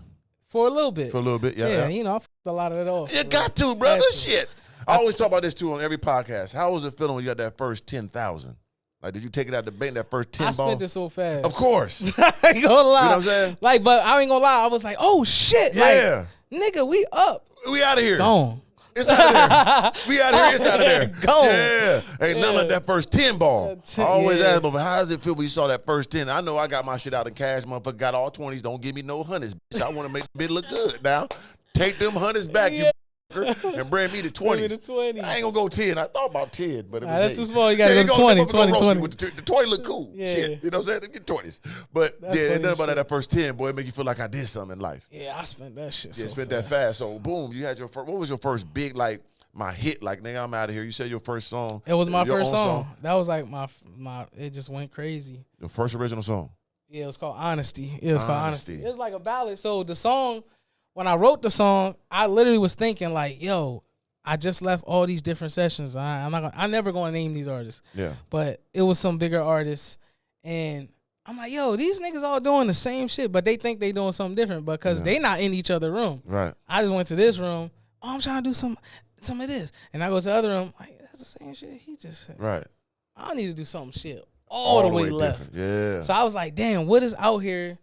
For a little bit. For a little bit. Yeah. Yeah, Yeah. I fucked a lot of it off. You got to, brother. Had to. Shit. I always talk about this too on every podcast. How was it feeling when you got that first 10,000? Like, did you take it out the bank that first 10 I ball? spent it so fast. Of course. I ain't gonna lie. You know what I'm saying? Like, but I ain't gonna lie. I was like, oh shit. Yeah. Like, nigga, we up. We out of here. Gone. It's out of there. We out of here. It's out of there. Gone. Yeah. Ain't nothing like that first 10 ball. I always yeah. ask, but how does it feel when you saw that first 10? I know I got my shit out in cash. Motherfucker got all 20s. Don't give me no hundreds, bitch. I want to make the bid look good now. Take them hundreds back, Yeah. and bring me the 20s. Bring me the 20s. I ain't gonna go 10. I thought about 10, but it was That's 8. too small. You gotta go 20, 20. The 20 look cool. Yeah. Shit. You know what I'm saying? Get 20s. But That's yeah, funny nothing about shit. that first 10, boy. It make you feel like I did something in life. Yeah, I spent that shit. Yeah, so spent that fast. So boom, you had your first. What was your first big my hit? Like, nigga, I'm out of here. You said your first song. It was my your first own song. That was like my. It just went crazy. Your first original song. Yeah, it was called Honesty. It was called Honesty. Honesty. It was like a ballad. So the song, when I wrote the song, I literally was thinking like, yo, I just left all these different sessions. I'm never gonna name these artists. Yeah. But it was some bigger artists, and I'm like, yo, these niggas all doing the same shit, but they think they doing something different because they not in each other room. Right. I just went to this room. Oh, I'm trying to do some of this, and I go to the other room. Like, that's the same shit he just said. Right. I need to do something shit all the way left. different. Yeah. So I was like, damn, what is out here,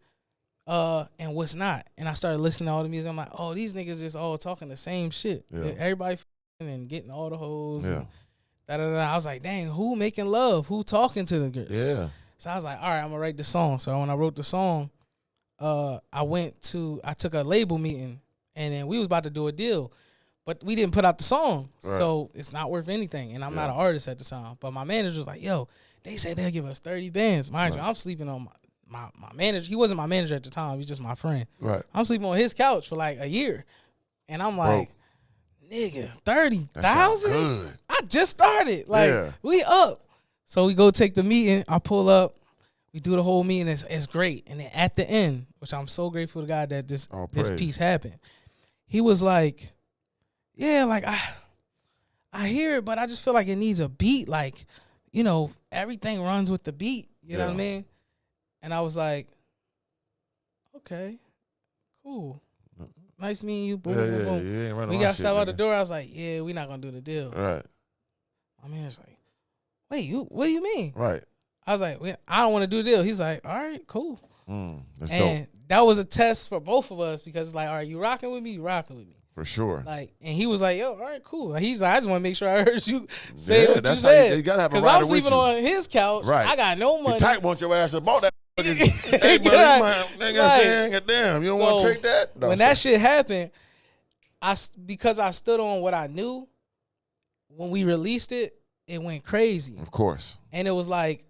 and what's not? And I started listening to all the music. I'm like, oh, these niggas is all talking the same shit. Yeah. Everybody and getting all the hoes. Yeah. And I was like, dang, who making love? Who talking to the girls? Yeah. So I was like, all right, I'm gonna write the song. So when I wrote the song, I took a label meeting, and then we was about to do a deal, but we didn't put out the song, Right. so it's not worth anything. And I'm not an artist at the time, but my manager was like, yo, they said they'll give us 30 bands. Mind you, I'm sleeping on my manager. He wasn't my manager at the time. He was just my friend. Right. I'm sleeping on his couch for like a year, and I'm like, nigga, 30,000? Good. I just started. Like, we up. So we go take the meeting. I pull up. We do the whole meeting. It's great. And then at the end, which I'm so grateful to God that this piece happened, he was like, yeah, like I hear it, but I just feel like it needs a beat. Like, you know, everything runs with the beat. You know what I mean? And I was like, okay, cool. Nice meeting you. Boom, boom, boom. We got to step out the door. I was like, yeah, we're not going to do the deal. Right. My man's like, wait, what do you mean? Right. I was like, I don't want to do the deal. He's like, all right, cool. That's and dope. that was a test for both of us because it's like, all right, you rocking with me, you rocking with me. For sure. Like, and he was like, "Yo, all right, cool." Like, he's like, "I just want to make sure I heard you say what you that's said." You gotta have a Because rider I'm sleeping with you. on his couch. Right. I got no money. You tight want your ass up all that. Yeah. Hey, bro, you might, you know what I'm saying? Damn, you don't want to take that? No, when that shit happened, because I stood on what I knew, when we released it, it went crazy. Of course. And it was like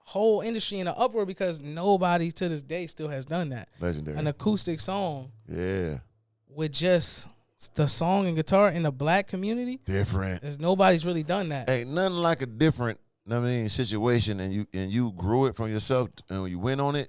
whole industry in an uproar because nobody to this day still has done that. Legendary. An acoustic song. Yeah. With just the song and guitar in the black community. Different. There's nobody's really done that. Ain't nothing like a different, situation, and you grew it from yourself, and when you went on it,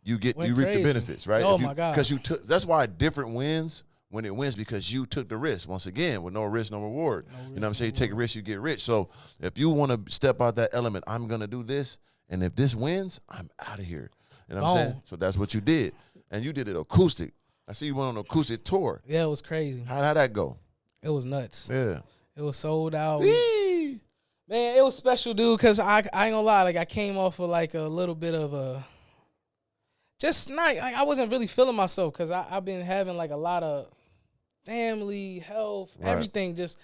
you reap the benefits, right? Oh my God. Because that's why different wins when it wins, because you took the risk. Once again, with no risk, no reward. You know what I'm saying? You take a risk, you get rich. So if you want to step out that element, I'm gonna do this, and if this wins, I'm out of here. You know what I'm saying? So that's what you did, and you did it acoustic. I see you went on an acoustic tour. Yeah, it was crazy. How'd that go? It was nuts. Yeah. It was sold out. Man, it was special, dude, because I ain't gonna lie. Like, I came off of, like, a little bit of a... Just not... Like, I wasn't really feeling myself because I've been having, like, a lot of family, health, everything. Just...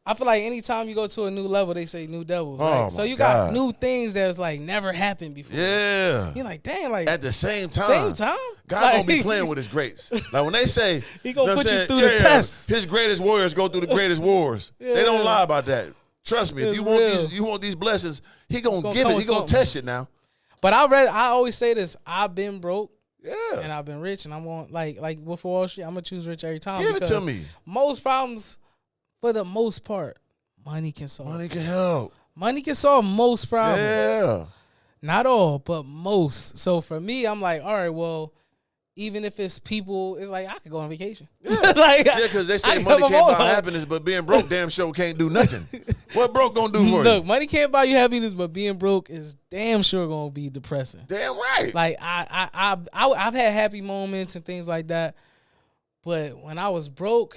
I feel like anytime you go to a new level, they say new devils, right? So you got new things that's, like, never happened before. Yeah. You're like, damn, like... At the same time. God like, gonna be playing with his greats. Like when they say... He gonna put you through the test. His greatest warriors go through the greatest wars. They don't lie about that. Trust me. If you want these blessings, he gonna give it. He gonna test it now. But I always say this. I've been broke. Yeah. And I've been rich. And I'm on, like with Wall Street, I'm gonna choose rich every time. Give it to me. Most problems, for the most part, money can solve. Money can help. Money can solve most problems. Yeah. Not all, but most. So for me, I'm like, all right, well, even if it's people, it's like I could go on vacation. Yeah, like, because they say money can't buy happiness, but being broke damn sure can't do nothing. What broke gonna do for you? Look, money can't buy you happiness, but being broke is damn sure gonna be depressing. Damn right. Like I've had happy moments and things like that, but when I was broke,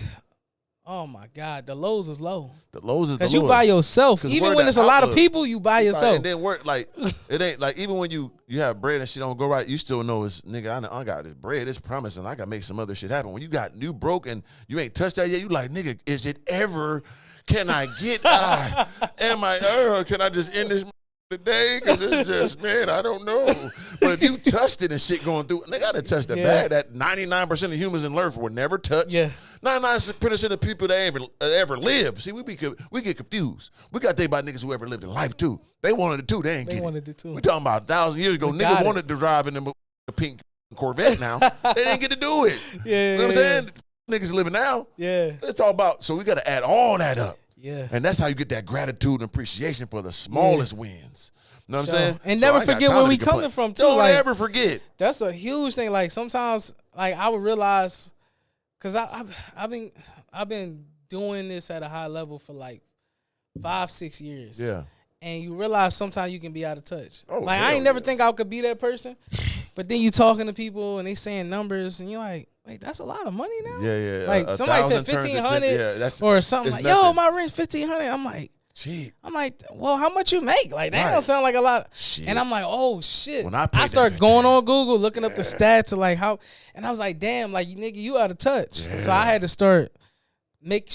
oh my God, the lows was low. The lows is the lowest. Because you by yourself. Even when there's a lot of people, you by yourself. And then work like it ain't like even when you have bread and shit don't go right, you still know it's nigga. I got this bread, it's promising. I gotta make some other shit happen. When you broke and you ain't touched that yet, you like nigga, is it ever? Can I get? Can I just end this today? Because it's just man, I don't know. But if you touched it and shit going through, they gotta touch the bag. That 99% of humans in Earth will never touch. Yeah. 99% of people that ever live. See, we get confused. We got to think about niggas who ever lived in life too. They wanted it too. They ain't get it. They wanted it too. We talking about 1,000 years ago. Niggas wanted to drive in the pink Corvette now. They didn't get to do it. Yeah. You know what I'm saying? Niggas living now. Yeah. Let's talk about, so we got to add all that up. Yeah. And that's how you get that gratitude and appreciation for the smallest wins. You know what I'm saying? And never forget where we coming from too. Don't ever forget. That's a huge thing. Like sometimes, like I would realize, cause I've been doing this at a high level for like 5-6 years. Yeah. And you realize sometimes you can be out of touch. Oh, like I ain't never think I could be that person. But then you talking to people and they saying numbers and you're like, wait, that's a lot of money now? Yeah, yeah. Like somebody said 1,500 or something like, yo, my rent's 1,500. I'm like, cheap. I'm like, well, how much you make? Like that don't sound like a lot. Shit. And I'm like, oh shit. When I start going on Google, looking up the stats of like how, and I was like, damn, like nigga, you out of touch. Yeah. So I had to start making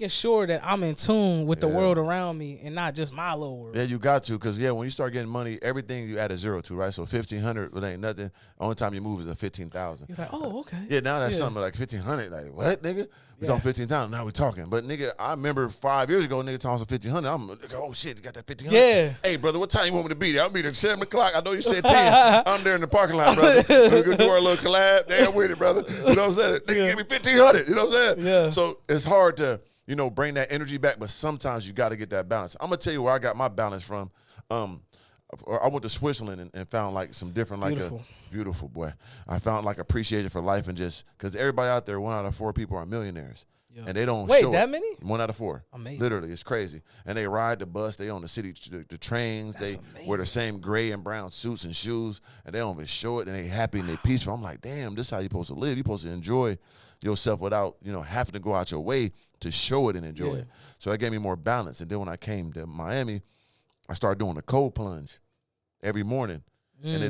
sure that I'm in tune with the world around me and not just my little world. Yeah, you got to, because when you start getting money, everything you add a zero to, right? So 1,500, it ain't nothing. Only time you move is a 15,000. He's like, oh, okay. Yeah, now that's something like 1,500. Like what, nigga? We on 15,000. Now we talking. But nigga, I remember 5 years ago, nigga talking 1,500. I'm like, oh shit, you got that 1,500. Yeah. Hey brother, what time you want me to be there? I'll be there at 7 o'clock. I know you said 10. I'm there in the parking lot, brother. We're gonna do our little collab. Damn with it, brother. You know what I'm saying? Nigga, give me 1,500. You know what I'm saying? Yeah. So it's hard to, bring that energy back, but sometimes you got to get that balance. I'm gonna tell you where I got my balance from. I went to Switzerland and found like some different, like beautiful boy. I found like appreciation for life and just because everybody out there, 1 out of 4 people are millionaires. Yo. And they don't show that many? 1 out of 4. Amazing. Literally, it's crazy. And they ride the bus. They on the city, the trains. That's amazing. Wear the same gray and brown suits and shoes. And they don't even show it. And they happy and they peaceful. I'm like, damn, this is how you supposed to live. You supposed to enjoy yourself without, having to go out your way to show it and enjoy it. So that gave me more balance. And then when I came to Miami, I started doing the cold plunge every morning. And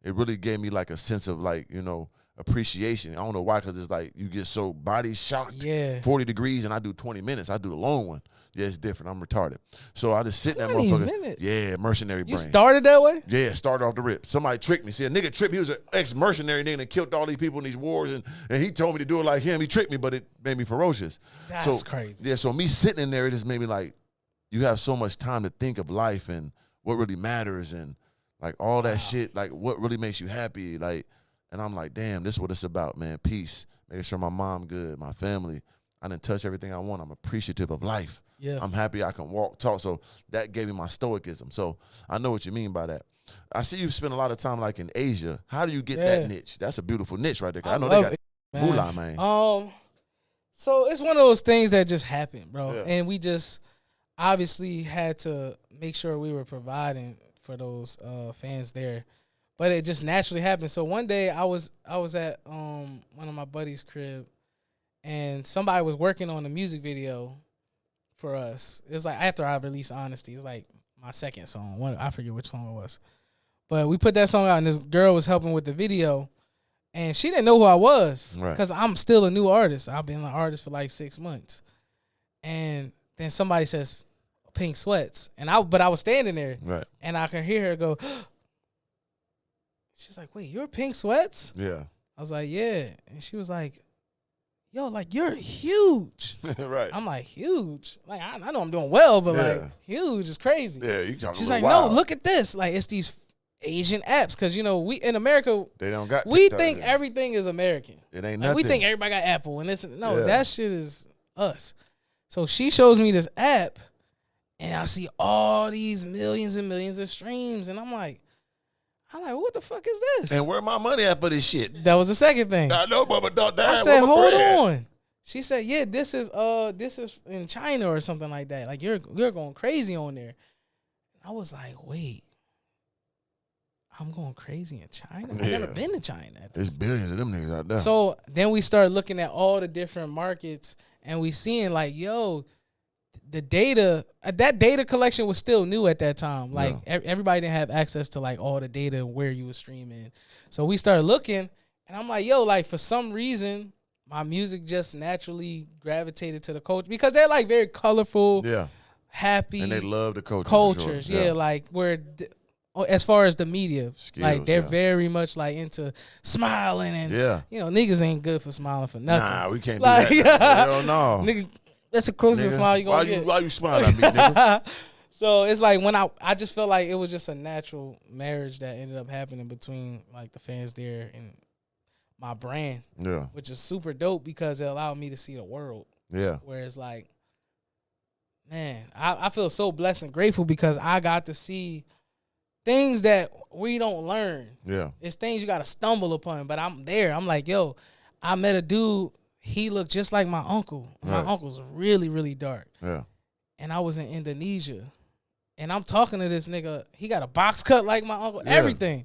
it really gave me like a sense of like, appreciation. I don't know why, because it's like you get so body shocked. Yeah. 40 degrees, and I do 20 minutes. I do the long one. Yeah, it's different. I'm retarded. So I just sit in that 20 motherfucker. minutes? Yeah, mercenary brain. You started that way? Yeah, started off the rip. Somebody tricked me. See, a nigga tricked me. He was an ex-mercenary nigga that killed all these people in these wars, and he told me to do it like him. He tricked me, but it made me ferocious. That's crazy. Yeah, so me sitting in there, it just made me like, you have so much time to think of life and what really matters and like all that shit, like what really makes you happy. Like, and I'm like, damn, this is what it's about, man. Peace. Making sure my mom good, my family. I didn't touch everything I want. I'm appreciative of life. Yeah. I'm happy I can walk, talk. So that gave me my stoicism. So I know what you mean by that. I see you spend a lot of time like in Asia. How do you get that niche? That's a beautiful niche right there. I know they got moolah, man. So it's one of those things that just happened, bro. Yeah. And we just obviously had to make sure we were providing for those fans there. But it just naturally happened. So one day I was at one of my buddy's crib, and somebody was working on a music video for us. It was like after I released Honesty. It was like my second song. I forget which song it was. But we put that song out, and this girl was helping with the video, and she didn't know who I was because I'm still a new artist. I've been an artist for like 6 months. And then somebody says, Pink Sweats. But I was standing there, and I could hear her go, she's like, wait, you're Pink Sweats? Yeah. I was like, yeah. And she was like, yo, like, you're huge. Right. I'm like, huge? Like, I know I'm doing well, but like, huge is crazy. Yeah, you talking She's like, no, look at this. Like, it's these Asian apps. Because, you know, we in America, they don't got we think everything is American. It ain't like, nothing. we think everybody got Apple. And this, no, that shit is us. So she shows me this app, and I see all these millions and millions of streams. And I'm like, what the fuck is this? And where my money at for this shit? That was the second thing. I know, but don't die. I said, hold on. She said, yeah, this is in China or something like that. Like you're going crazy on there. I was like, wait, I'm going crazy in China? I've never been to China. There's billions of them niggas out there. So then we started looking at all the different markets, and we seeing like, yo, the data, that data collection was still new at that time. Like everybody didn't have access to like all the data where you was streaming. So we started looking, and I'm like, yo, like for some reason, my music just naturally gravitated to the culture because they're like very colorful, happy, and they love the culture. Cultures, sure. Like where, as far as the media, skills, like they're very much like into smiling and you know, niggas ain't good for smiling for nothing. Nah, we can't like, do that. Hell no, nigga. That's the closest smile you gonna get. Why you smiling at me, nigga? So it's like when I just felt like it was just a natural marriage that ended up happening between like the fans there and my brand. Yeah. Which is super dope because it allowed me to see the world. Yeah. Whereas like, man, I feel so blessed and grateful because I got to see things that we don't learn. Yeah. It's things you gotta stumble upon. But I'm there. I'm like, yo, I met a dude. He looked just like my uncle. My uncle's really, really dark. Yeah. And I was in Indonesia. And I'm talking to this nigga. He got a box cut like my uncle, everything.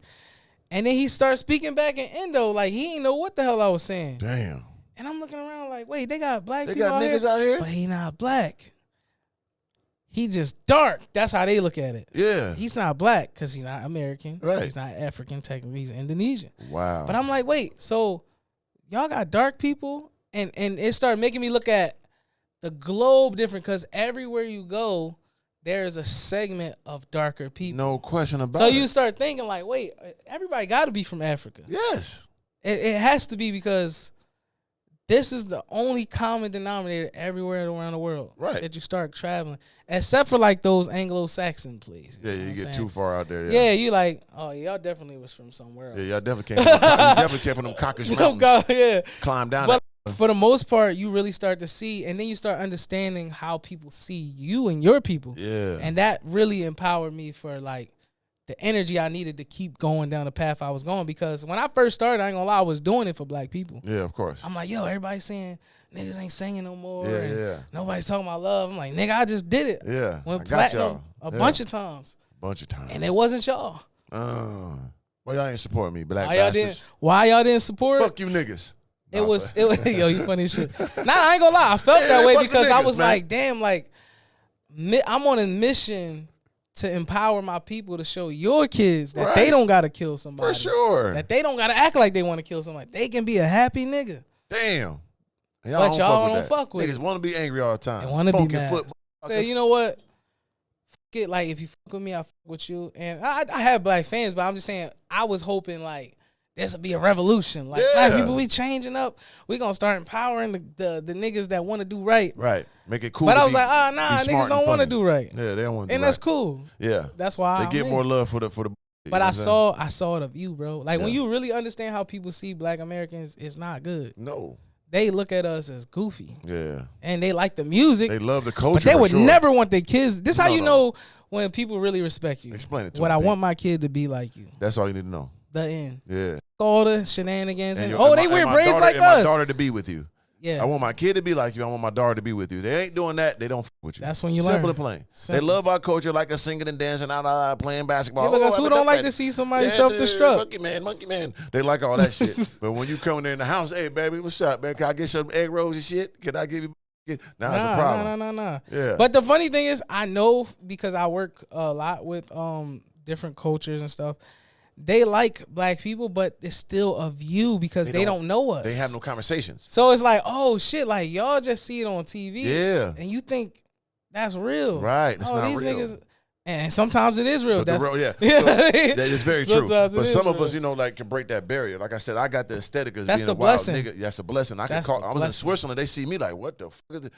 And then he starts speaking back in Indo like he didn't know what the hell I was saying. Damn. And I'm looking around like, wait, they got black people out here? They got niggas out here? But he not black. He just dark. That's how they look at it. Yeah. He's not black because he's not American. Right. He's not African technically. He's Indonesian. Wow. But I'm like, wait, so y'all got dark people? And it started making me look at the globe different because everywhere you go, there is a segment of darker people. No question about it. So you start thinking like, wait, everybody got to be from Africa. Yes. It has to be because this is the only common denominator everywhere around the world. Right. That you start traveling. Except for like those Anglo-Saxon places. Yeah, you get too far out there. Yeah, you like, oh, y'all definitely was from somewhere else. Yeah, y'all definitely came from them Caucasus Mountains. Yeah. Climb down that. For the most part, you really start to see, and then you start understanding how people see you and your people. Yeah. And that really empowered me for, like, the energy I needed to keep going down the path I was going. Because when I first started, I ain't gonna lie, I was doing it for black people. Yeah, of course. I'm like, yo, everybody's saying niggas ain't singing no more. Yeah. Nobody's talking about love. I'm like, nigga, I just did it. Yeah. Went platinum a bunch of times. And it wasn't y'all. Why y'all ain't support me, black bastards? Why y'all didn't support? Fuck you niggas. It was yo, you funny as shit. Nah, I ain't gonna lie. I felt that way because I was like, damn, like, I'm on a mission to empower my people to show your kids that they don't gotta kill somebody. For sure. That they don't gotta act like they want to kill somebody. They can be a happy nigga. Damn. But y'all don't fuck with it. Niggas want to be angry all the time. They want to be mad. Say, you know what? Fuck it. Like, if you fuck with me, I fuck with you. And I have black fans, but I'm just saying, I was hoping, like, this would be a revolution. Like, black people, we changing up. We gonna start empowering the niggas that want to do right. Right. Make it cool. But I was like, niggas don't want to do right. Yeah, they don't want to do right. And that's cool. Yeah. That's why they get more love for the But I saw it of you, bro. Like, when you really understand how people see black Americans, it's not good. No. They look at us as goofy. Yeah. And they like the music. They love the culture. But they would never want their kids. This is how you know when people really respect you. Explain it to me. I want my kid to be like you. That's all you need to know. The end. Yeah. All the shenanigans. They wear braids like us. My daughter to be with you. Yeah. I want my kid to be like you. I want my daughter to be with you. They ain't doing that. They don't f with you. That's when you learn. Simple and plain. They love our culture, like us singing and dancing out playing basketball. Yeah, because who don't like to see somebody self-destruct? Monkey man. They like all that shit. But when you come in the house, hey, baby, what's up, man? Can I get some egg rolls and shit? Can I give you? Now it's a problem. No. Yeah. But the funny thing is, I know because I work a lot with different cultures and stuff. They like black people, but it's still a view because they don't know us. They have no conversations. So it's like, oh shit, like y'all just see it on TV. Yeah. And you think that's real. Right. That's not these real. Niggas, and sometimes it is real. That's yeah. Yeah. So, that is very true. But some real. of us, like, can break that barrier. Like I said, I got the aesthetic as that's being the a wild blessing. nigga. That's a blessing. I was in Switzerland. They see me like, what the fuck is it?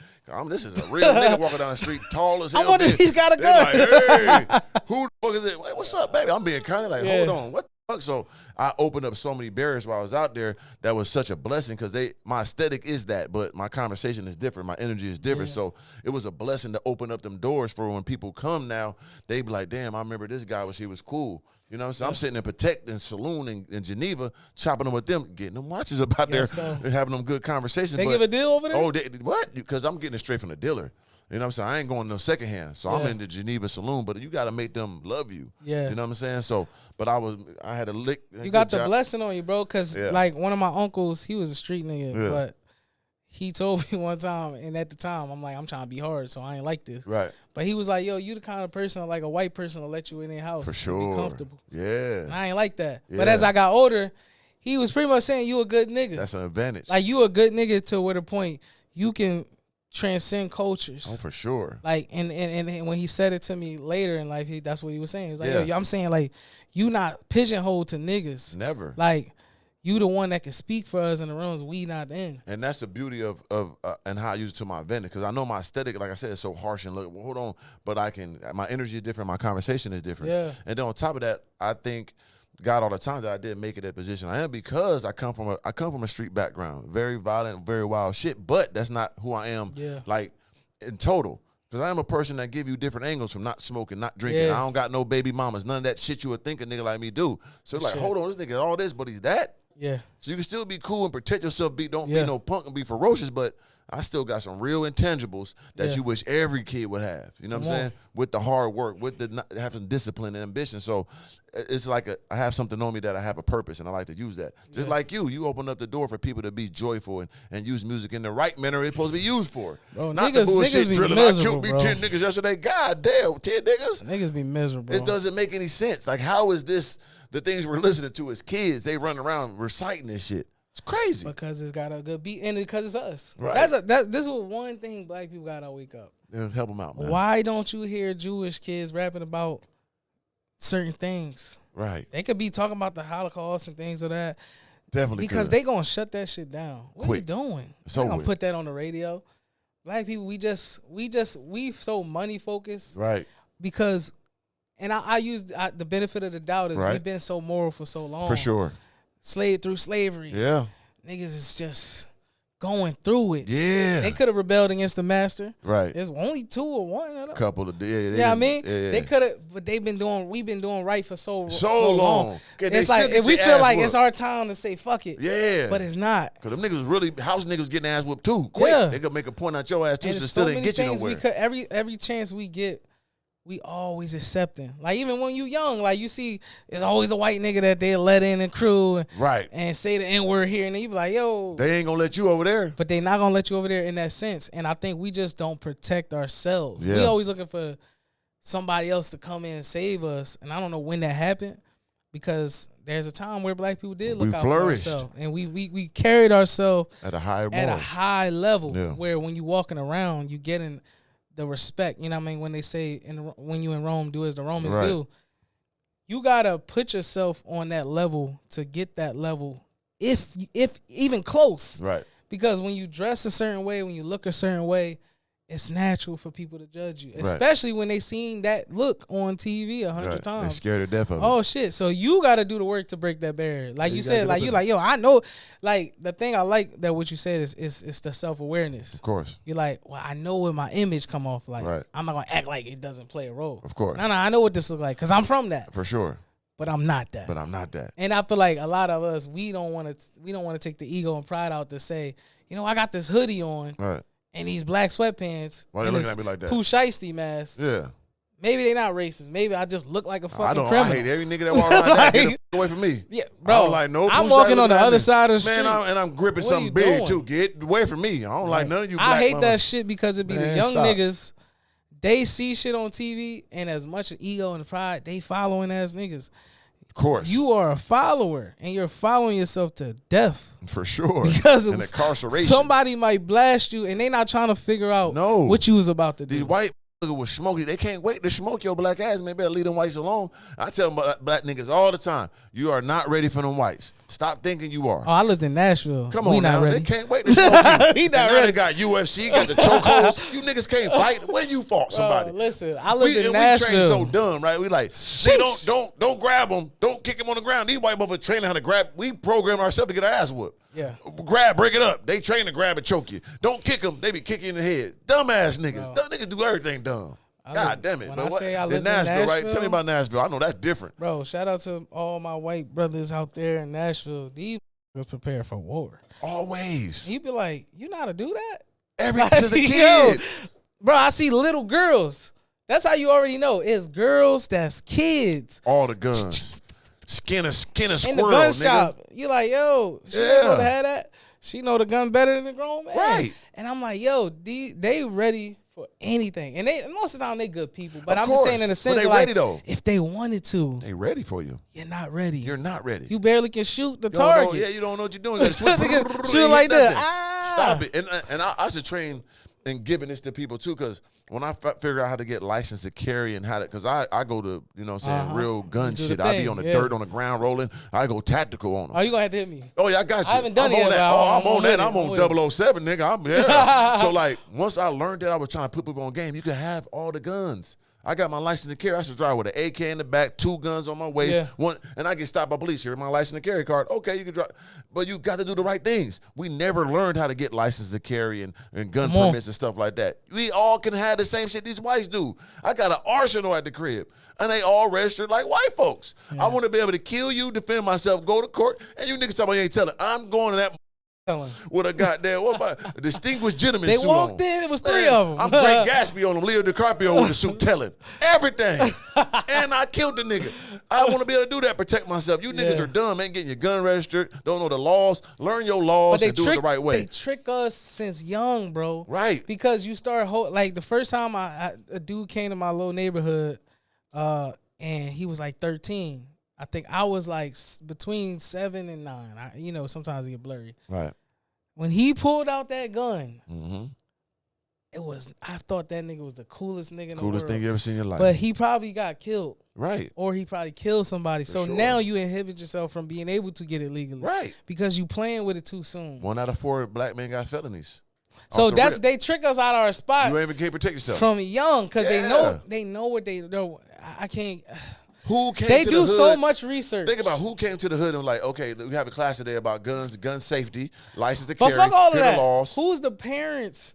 This is a real nigga walking down the street, tall as hell. I wonder if he's got a gun. Like, hey, who the fuck is it? Hey, what's up, baby? I'm being kind of like, hold on, what? So I opened up so many barriers while I was out there. That was such a blessing because my aesthetic is that, but my conversation is different. My energy is different. Yeah. So it was a blessing to open up them doors for when people come now. They be like, damn, I remember this guy he was cool. You know what I'm saying? Yeah. I'm sitting in Protect and Saloon in Geneva, chopping them with them, getting them watches up out there and having them good conversations. They give a deal over there? Oh, what? Because I'm getting it straight from the dealer. You know what I'm saying? I ain't going no secondhand. So I'm in the Geneva Saloon, but you got to make them love you. Yeah. You know what I'm saying? So, but I had a lick. You got the blessing on you, bro, because like one of my uncles, he was a street nigga, but he told me one time, and at the time, I'm like, I'm trying to be hard, so I ain't like this. Right. But he was like, yo, you the kind of person, like a white person, will let you in their house. For sure. Be comfortable. Yeah. And I ain't like that. Yeah. But as I got older, he was pretty much saying you a good nigga. That's an advantage. Like you a good nigga to where the point you can transcend cultures. Oh, for sure. Like, and when he said it to me later in life, that's what he was saying. He was like, yo, I'm saying, like, you not pigeonholed to niggas. Never. Like, you the one that can speak for us in the rooms we not in. And that's the beauty of and how I use it to my advantage. Because I know my aesthetic, like I said, is so harsh and look, well, hold on. But my energy is different. My conversation is different. Yeah. And then on top of that, I think God all the time that I didn't make it that position I am because I come from a street background, very violent, very wild shit. But that's not who I am. Yeah. Like in total, because I am a person that give you different angles from not smoking, not drinking. Yeah. I don't got no baby mamas, none of that shit you would think a nigga like me do. So like, hold on, this nigga all this, but he's that. Yeah. So you can still be cool and protect yourself. Don't be no punk and be ferocious, but I still got some real intangibles that you wish every kid would have. You know what I'm saying? With the hard work, with the having discipline and ambition. So it's like I have something on me that I have a purpose, and I like to use that. Just like you open up the door for people to be joyful and use music in the right manner it's supposed to be used for. Bro, not niggas, the bullshit niggas drilling. I killed me 10 niggas yesterday. God damn, 10 niggas? Niggas be miserable. It doesn't make any sense. Like, how is this the things we're listening to as kids? They run around reciting this shit. It's crazy. Because it's got a good beat and because it's us. Right. This is one thing black people got to wake up. Yeah, help them out, man. Why don't you hear Jewish kids rapping about certain things? Right. They could be talking about the Holocaust and things of that. Definitely because they going to shut that shit down. What are you doing? They're going to put that on the radio. Black people, we so money focused. Right. Because, and I use the benefit of the doubt is we've been so moral for so long. For sure. Slave through slavery. Yeah. Niggas is just going through it. Yeah. They could have rebelled against the master. Right. There's only two or one. Couple of I mean? Yeah. They could have, but we've been doing right for so long. It's like if we feel like it's our time to say fuck it. Yeah. But it's not. Because them niggas really, house niggas getting ass whooped too. Quick. Yeah. They could make a point out your ass too, so still didn't get you nowhere. Every chance we get, we always accepting. Like, even when you young, like, you see, there's always a white nigga that they let in the crew. Right. And say the N-word here. And then you be like, yo. They ain't going to let you over there. But they not going to let you over there in that sense. And I think we just don't protect ourselves. Yeah. We always looking for somebody else to come in and save us. And I don't know when that happened, because there's a time where black people did look out for ourselves, and we carried ourselves at a high level, where when you walking around, you getting the respect. You know what I mean? When they say when you in Rome, do as the Romans do. You gotta put yourself on that level to get that level, if even close. Right. Because when you dress a certain way, when you look a certain way, it's natural for people to judge you, especially when they seen that look on TV 100 times. They're scared to death of it. Oh shit! So you got to do the work to break that barrier. Like you said, like yo, I know. Like the thing I like that what you said is the self-awareness. Of course. You're like, well, I know what my image come off like. Right. I'm not gonna act like it doesn't play a role. Of course. No, I know what this look like because I'm from that. For sure. But I'm not that. And I feel like a lot of us, we don't want to take the ego and pride out to say, you know, I got this hoodie on. Right. And these black sweatpants. Why they looking at me like that? Pooh Shiesty mask. Yeah. Maybe they not racist. Maybe I just look like a fucking criminal. I hate every nigga that walk around like, get away from me. Yeah, bro. I don't like no I'm walking on the other side of the street. Man, and I'm gripping something big too. Get away from me. I don't like none of you black I hate mama. that shit because it be the young niggas. They see shit on TV, and as much ego and pride, they following ass niggas. Of course. You are a follower, and you're following yourself to death. For sure. Because of incarceration. Somebody might blast you, and they not trying to figure out what you was about to do. These white niggas was smoking. They can't wait to smoke your black ass. Man, better leave them whites alone. I tell them black niggas all the time, you are not ready for them whites. Stop thinking you are. Oh, I lived in Nashville. Come on now. They can't wait to smoke you. He not ready. They got UFC, got the chokeholds. You niggas can't fight. When you fought somebody. Listen, I lived in Nashville. We train so dumb, right? We like, they don't grab them. Don't kick them on the ground. These white motherfuckers training how to grab. We program ourselves to get our ass whooped. Yeah. Grab, break it up. They train to grab and choke you. Don't kick them. They be kicking you in the head. Dumbass niggas. Dumb niggas do everything dumb. God damn it. When I say I live in Nashville, right? Tell me about Nashville. I know that's different. Bro, shout out to all my white brothers out there in Nashville. These was prepared for war. Always. You be like, you know how to do that? Since a kid. Bro, I see little girls. That's how you already know. It's girls that's kids. All the guns. Skin a squirrel, in the gun nigga. shop. You like, yo, she know to have that. She know the gun better than the grown man. Right. And I'm like, yo, they ready for anything. And they most of the time they good people. But of I'm course. just saying in a sense, but they like, ready though. If they wanted to. They ready for you. You're not ready. You're not ready. You barely can shoot the target. You don't know what you're doing. You shoot like that. Stop it. And I should train in giving this to people too, because when I figure out how to get licensed to carry and how to, because I go to, you know what I'm saying, real gun shit. I be on the dirt, on the ground rolling. I go tactical on them. Oh, you gonna have to hit me. Oh, yeah, I got you. I haven't done it yet. I'm on that. I'm on 007, nigga. So, like, once I learned that, I was trying to put people on game. You can have all the guns. I got my license to carry. I should drive with an AK in the back, 2 guns on my waist, one, and I get stopped by police. Here's my license to carry card. Okay, you can drive, but you got to do the right things. We never learned how to get license to carry and gun permits and stuff like that. We all can have the same shit these whites do. I got an arsenal at the crib, and they all registered like white folks. I want to be able to kill you, defend myself, go to court, and you niggas tell me you ain't telling. I'm going to that with a goddamn a distinguished gentleman they suit walked on. in, it was 3 of them. I'm Great Gatsby on them, Leo DiCaprio with the suit telling everything. And I killed the nigga. I want to be able to do that, protect myself. You niggas are dumb, ain't getting your gun registered, don't know the laws. Learn your laws and do it the right way. They trick us since young, bro. Right. Because you start, like the first time a dude came to my little neighborhood and he was like 13. I think I was like between 7 and 9. You know, sometimes it get blurry. Right. When he pulled out that gun, I thought that nigga was the coolest nigga in the world. Coolest thing you ever seen in your life. But he probably got killed. Right. Or he probably killed somebody. For so sure. now you inhibit yourself from being able to get it legally. Right. Because you playing with it too soon. 1 out of 4 black men got felonies. So they trick us out of our spot. You ain't even can't protect yourself. From young, because they know what they know. I can't. Who came they to do the hood? so much research. Think about who came to the hood and like, okay, we have a class today about guns, gun safety, license to carry, but fuck all of that. The laws. Who's the parents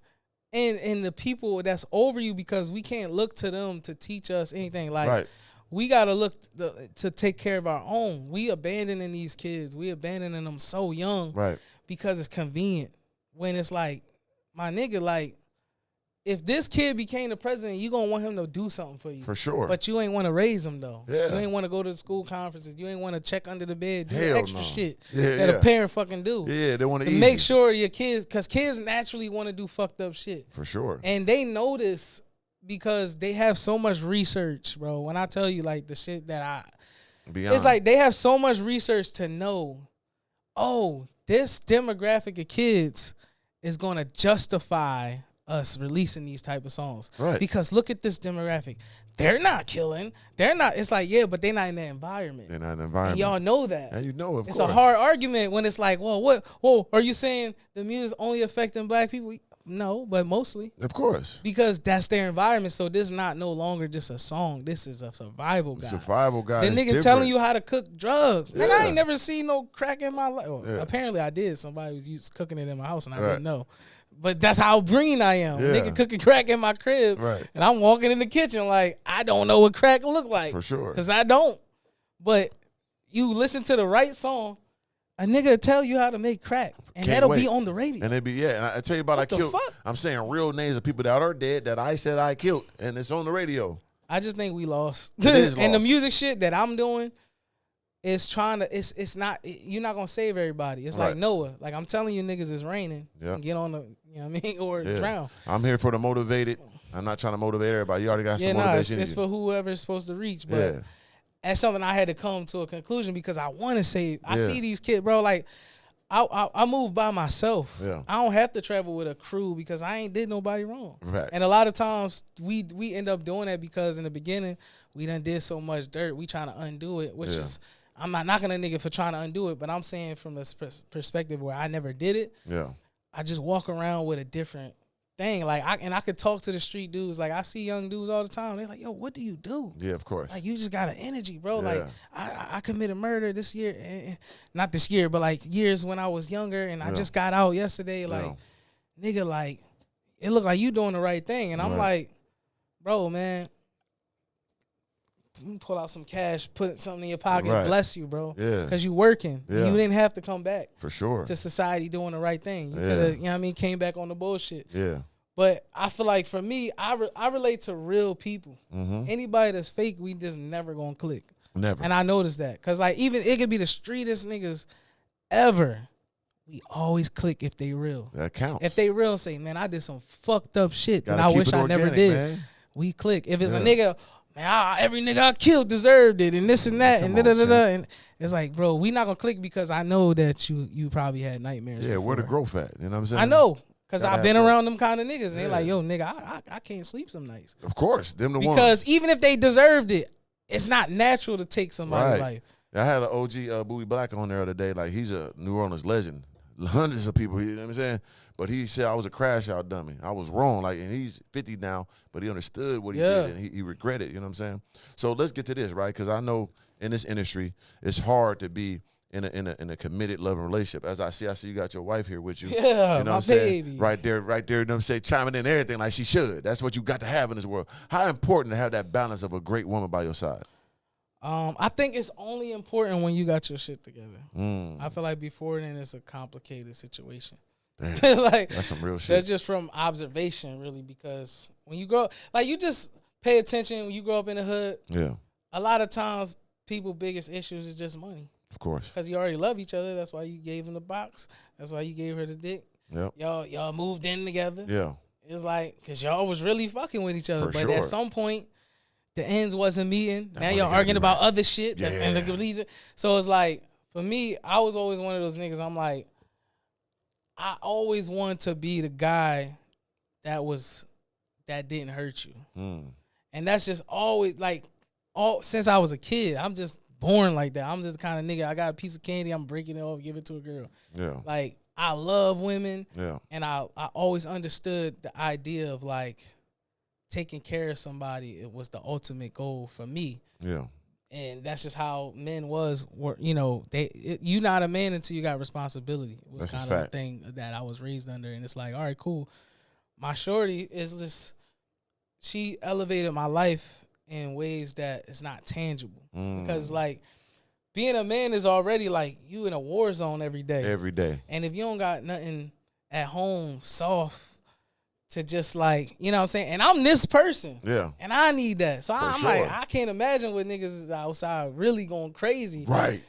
and the people that's over you? Because we can't look to them to teach us anything. Like we gotta look to take care of our own. We abandoning these kids. We abandoning them so young, right? Because it's convenient. When it's like, my nigga, like, if this kid became the president, you gonna want him to do something for you. For sure. But you ain't want to raise him, though. Yeah. You ain't want to go to the school conferences. You ain't want to check under the bed, do Hell extra no. shit that a parent fucking do. Yeah, they want to make sure your kids, because kids naturally want to do fucked up shit. For sure. And they notice because they have so much research, bro. When I tell you like the shit that Beyond. it's like they have so much research to know, oh, this demographic of kids is going to justify us releasing these type of songs. Right. Because look at this demographic. They're not killing. They're not. It's like, yeah, but they're not in that environment. In that environment. And y'all know that. And you know, of it's course. a hard argument when it's like, well, what? Whoa, are you saying the music's only affecting black people? No, but mostly. Of course. Because that's their environment. So this is not no longer just a song. This is a survival guide. Survival guide. The nigga different. telling you how to cook drugs. Yeah. Nigga, I ain't never seen no crack in my life. Well, Yeah. apparently I did. Somebody was cooking it in my house and I Right. didn't know. But that's how green I am. Yeah. Nigga cooking crack in my crib. Right. And I'm walking in the kitchen like, I don't know what crack look like. For sure. Because I don't. But you listen to the right song, a nigga will tell you how to make crack. And Can't that'll wait. be on the radio. And it be, yeah. And I tell you about What I the killed. fuck? I'm saying real names of people that are dead that I said I killed, and it's on the radio. I just think we lost. It is And the lost. music shit that I'm doing is trying to, it's not, you're not going to save everybody. It's like Right. Noah. Like I'm telling you niggas it's raining. Yeah. Get on the, you know what I mean? Or Yeah. drown. I'm here for the motivated. I'm not trying to motivate everybody. You already got Yeah, some nah, motivation. it's in for you. whoever's supposed to reach. But Yeah. that's something I had to come to a conclusion because I want to save. I Yeah. see these kids, bro, like, I move by myself. Yeah. I don't have to travel with a crew because I ain't did nobody wrong. Facts. And a lot of times we end up doing that because in the beginning we done did so much dirt. We trying to undo it, which Yeah. is, I'm not knocking a nigga for trying to undo it, but I'm saying from this perspective where I never did it, Yeah. I just walk around with a different thing. Like I could talk to the street dudes. Like I see young dudes all the time. They're like, yo, what do you do? Yeah, of course. Like you just got an energy, bro. Yeah. Like I committed murder this year, not this year, but like years when I was younger, and I Yeah. just got out yesterday. Like, nigga, like it looked like you doing the right thing, and I'm Right. like, bro, man, let me pull out some cash, put something in your pocket, Right. bless you, bro, Yeah. because you working. Yeah. You didn't have to come back For sure. to society doing the right thing. You Yeah. could have, you know what I mean, came back on the bullshit. Yeah. But I feel like for me, I relate to real people. Mm-hmm. Anybody that's fake, we just never gonna click. Never. And I noticed that. Because, like, even it could be the streetest niggas ever. We always click if they real. That counts. If they real, say, man, I did some fucked up shit Gotta that I keep wish it I never organic, did. man. We click. If it's a Yeah. nigga, man, every nigga I killed deserved it and this and that Come and on, da-da-da-da. And it's like, bro, we not going to click because I know that you probably had nightmares Yeah, where the before. growth at? You know what I'm saying? I know. Because Gotta I've been have that. around them kind of niggas. And they Yeah. like, yo, nigga, I can't sleep some nights. Of course. Them the ones. Because even if they deserved it, it's not natural to take somebody's Right. life. I had an OG Bowie Black on there the other day. Like, he's a New Orleans legend. Hundreds of people, you know what I'm saying? But he said I was a crash out dummy. I was wrong. Like, and he's 50 now, but he understood what he Yeah. did and he regretted, you know what I'm saying? So let's get to this, right? Because I know in this industry, it's hard to be in a committed loving relationship. As I see you got your wife here with you. Yeah, You know my what I'm saying? baby. Right there, you know what I'm saying? Chiming in everything like she should. That's what you got to have in this world. How important to have that balance of a great woman by your side? I think it's only important when you got your shit together. Mm. I feel like before then it's a complicated situation. Damn, like that's some real that's shit. just from observation, really, because when you grow, like you just pay attention when you grow up in the hood. Yeah, A lot of times, people's biggest issues is just money of course. because you already love each other. That's why you gave him the box. That's why you gave her the dick. Yep. Y'all moved in together. Yeah. It's like because y'all was really fucking with each other, For but sure. at some point. The ends wasn't meeting. That Now money y'all gotta arguing be about right. other shit. Yeah. So it's like, for me, I was always one of those niggas. I'm like, I always wanted to be the guy that didn't hurt you. Mm. And that's just always like, since I was a kid, I'm just born like that. I'm just the kind of nigga, I got a piece of candy, I'm breaking it off, give it to a girl. Yeah. Like, I love women. Yeah. And I always understood the idea of like, taking care of somebody, it was the ultimate goal for me. Yeah. And that's just how men were, you know, you not a man until you got responsibility. It was That's a kind of the fact. thing that I was raised under. And it's like, all right, cool. My shorty is just, she elevated my life in ways that it's not tangible. Mm. Because like being a man is already like you in a war zone every day. Every day. And if you don't got nothing at home soft to just like, you know what I'm saying? And I'm this person. Yeah. And I need that. So I'm sure. like, I can't imagine what niggas is outside really going crazy. Right.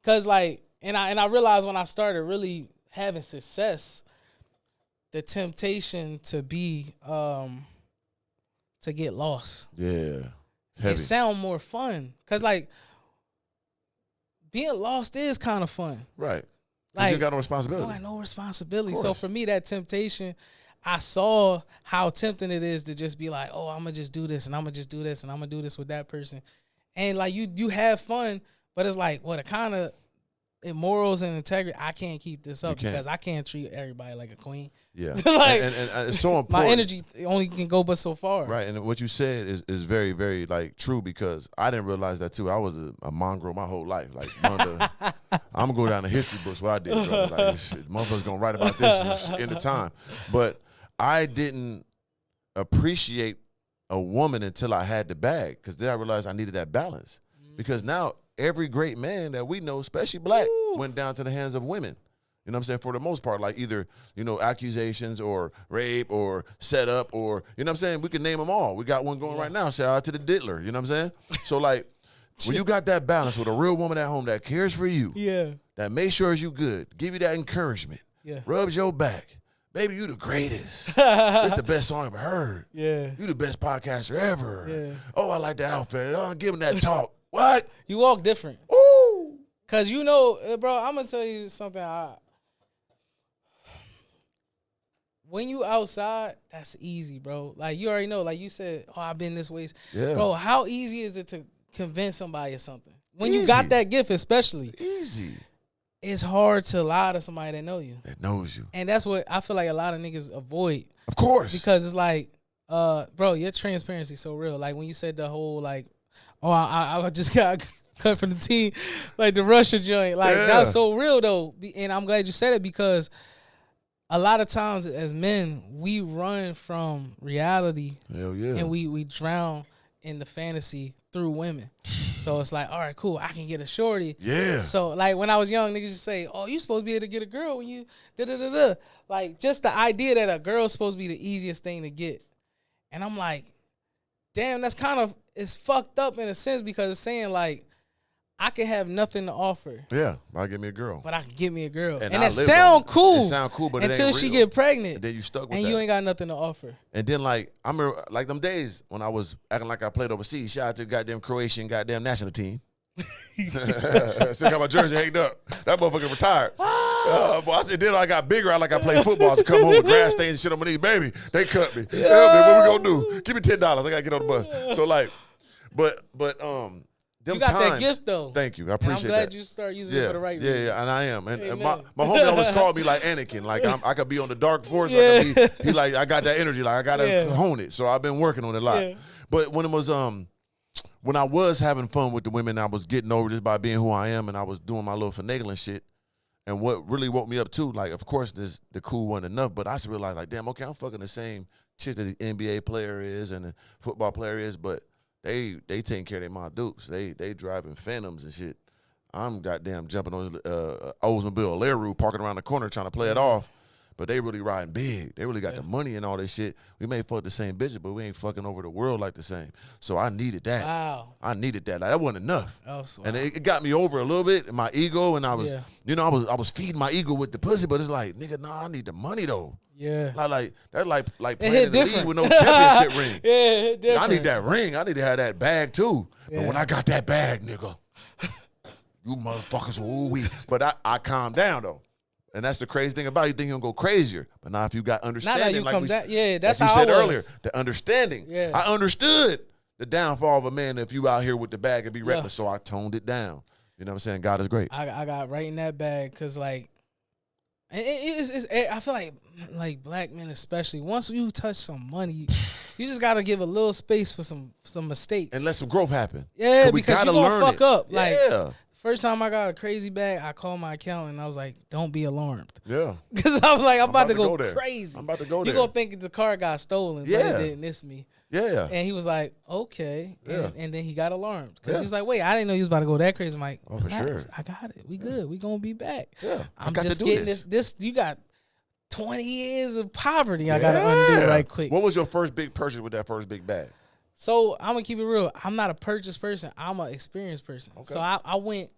Cause like, and I realized when I started really having success, the temptation to be to get lost. Yeah. Heavy. It sound more fun. Cause like being lost is kind of fun. Right. Like you got no responsibility. No, like no responsibility. So for me, that temptation, I saw how tempting it is to just be like, oh, I'm gonna just do this and I'm gonna just do this and I'm gonna do this with that person. And like you have fun, but it's like what a kind of morals and integrity. I can't keep this up because I can't treat everybody like a queen. Yeah, like and it's so important. My energy only can go but so far. Right, and what you said is very, very like true because I didn't realize that too. I was a mongrel my whole life. Like I'm gonna go down the history books what I did, bro. Like shit, motherfuckers gonna write about this in the time. But I didn't appreciate a woman until I had the bag because then I realized I needed that balance. Because now every great man that we know, especially black, went down to the hands of women. You know what I'm saying? For the most part, like either, accusations or rape or set up or, you know what I'm saying? We can name them all. We got one going right now. Shout out to the Diddler. You know what I'm saying? So like, when you got that balance with a real woman at home that cares for you, that makes sure you good, give you that encouragement, rubs your back. Baby, you the greatest. This the best song I've ever heard. Yeah. You the best podcaster ever. Yeah. Oh, I like the outfit. Oh, give him that talk. What? You walk different. Ooh. Cause bro, I'm gonna tell you something. When you outside, that's easy, bro. Like you already know, like you said, oh, I've been this way. Yeah. Bro, how easy is it to convince somebody of something? When you got that gift, especially. Easy. It's hard to lie to somebody that know you. That knows you. And that's what I feel like a lot of niggas avoid. Of course. Because it's like, bro, your transparency so real. Like when you said the whole like, oh, I just got cut from the team, like the Russia joint. Like that's so real though. And I'm glad you said it because a lot of times as men, we run from reality. Hell yeah. And we drown in the fantasy through women. So it's like, all right, cool, I can get a shorty. Yeah. So like when I was young, niggas just say, oh, you supposed to be able to get a girl when you da-da-da-da. Like just the idea that a girl's supposed to be the easiest thing to get. And I'm like, damn, that's kind of, it's fucked up in a sense because it's saying like, I can have nothing to offer. Yeah, I get me a girl. But I can get me a girl. And it sound cool. It sound cool, but until it ain't she real. get pregnant. And then you stuck with and that. you ain't got nothing to offer. And then like, I remember like them days when I was acting like I played overseas. Shout out to the goddamn Croatian goddamn national team. Still got my jersey hanged up. That motherfucker retired. But I said, then I got bigger. I played football to come home with grass stains and shit on my knees. Baby, they cut me. Yeah. What we gonna do? Give me $10. I gotta get on the bus. So like, but them you got times, that gift though. Thank you. I appreciate that. I'm glad you start using it for the right reason. Yeah, and I am. And my homie always called me like Anakin. Like I could be on the dark force. I got that energy. Like I gotta hone it. So I've been working on it a lot. Yeah. But when it was when I was having fun with the women, I was getting over just by being who I am, and I was doing my little finagling shit. And what really woke me up too, like of course the cool wasn't enough, but I just realized like, damn, okay, I'm fucking the same shit that the NBA player is and the football player is, but they taking care of their mom dukes. They driving Phantoms and shit. I'm goddamn jumping on Oldsmobile Leroy parking around the corner trying to play it off. But they really riding big. They really got the money and all this shit. We may fuck the same bitches, but we ain't fucking over the world like the same. So I needed that. Wow. I needed that. Like, that wasn't enough. Wow. And it got me over a little bit, my ego, and I was, I was feeding my ego with the pussy, but it's like, nigga, nah, I need the money though. Yeah. That's like playing in the league with no championship ring. Yeah, different. I need that ring. I need to have that bag too. Yeah. But when I got that bag, nigga, you motherfuckers, ooh-wee. But I calmed down though. And that's the crazy thing about it. You think you're going to go crazier. But now if you got understanding, that's like you how said I was. earlier, the understanding. Yeah. I understood the downfall of a man if you out here with the bag and be reckless. So I toned it down. You know what I'm saying? God is great. I got right in that bag because, like, I feel like black men especially, once you touch some money, you just got to give a little space for some mistakes. And let some growth happen. Yeah, because you're going to fuck up. Yeah. First time I got a crazy bag, I called my accountant and I was like, don't be alarmed. Yeah. Because I was like, I'm about to go crazy. I'm about to go there. You're going to think the car got stolen, but it didn't miss me. Yeah. And he was like, okay. Yeah. And then he got alarmed. Because he was like, wait, I didn't know you was about to go that crazy. I'm like, oh, for sure. I got it. We good. We going to be back. Yeah. I'm just getting this. You got 20 years of poverty I got to undo right quick. What was your first big purchase with that first big bag? So I'm going to keep it real. I'm not a purchase person. I'm an experienced person. Okay. So I went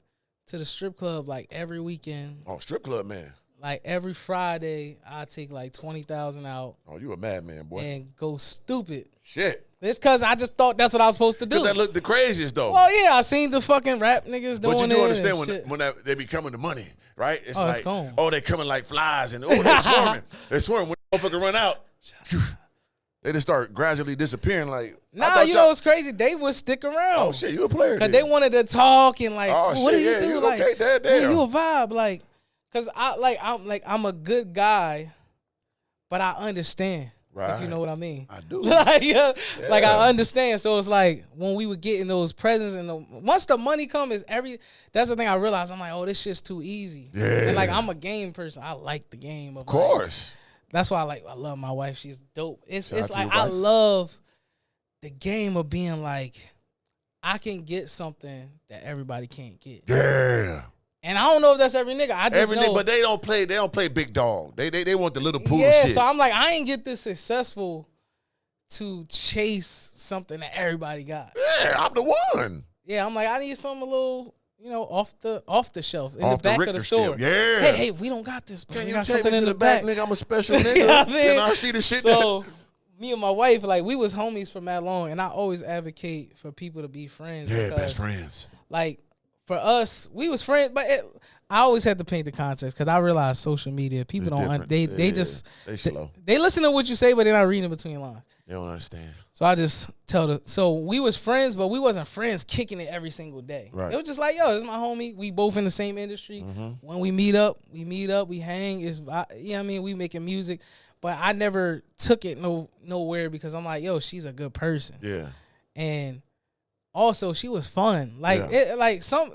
to the strip club like every weekend. Oh, strip club, man. Like every Friday, I take like 20,000 out. Oh, you a madman, boy. And go stupid. Shit. It's because I just thought that's what I was supposed to do. Because that looked the craziest, though. Well, yeah, I seen the fucking rap niggas doing it. But you do understand when they be coming to money, right? It's it's gone. oh, they coming like flies, and oh, they swarming. They swarming. When the motherfucker run out, they just start gradually disappearing. Like, nah, you know what's crazy? They would stick around. Oh, shit, you a player. Because they wanted to talk and like, oh, what shit, do you do? You like, okay, damn. Man, you a vibe. Like, because I'm a good guy, but I understand. Right. If you know what I mean. I do. Like I understand. So it's like when we were getting those presents and once the money comes, that's the thing I realized. I'm like, oh, this shit's too easy. Yeah. And like I'm a game person. I like the game. Of course. Like, that's why I love my wife. She's dope. It's like I love the game of being like, I can get something that everybody can't get. Yeah. And I don't know if that's every nigga. I just know. But they don't play big dog. They want the little poodle shit. shit. So I'm like, I ain't get this successful to chase something that everybody got. Yeah, I'm the one. Yeah, I'm like, I need something a little, off the shelf in the back of the store. Yeah. Hey, we don't got this, but we got take something me in to the back. nigga? I'm a special nigga. You know what I mean? Can I see the shit? So me and my wife, like, we was homies for mad long, and I always advocate for people to be friends. Yeah, because, best friends. Like, for us, we was friends, but I always had to paint the context because I realized social media, people they slow. They listen to what you say, but they're not reading between lines. They don't understand. So I just so we was friends, but we wasn't friends kicking it every single day. Right. It was just like, yo, this is my homie. We both in the same industry. Mm-hmm. When we meet up, we hang. You know what I mean? We making music. But I never took it nowhere because I'm like, yo, she's a good person. Yeah. And also she was fun. Like some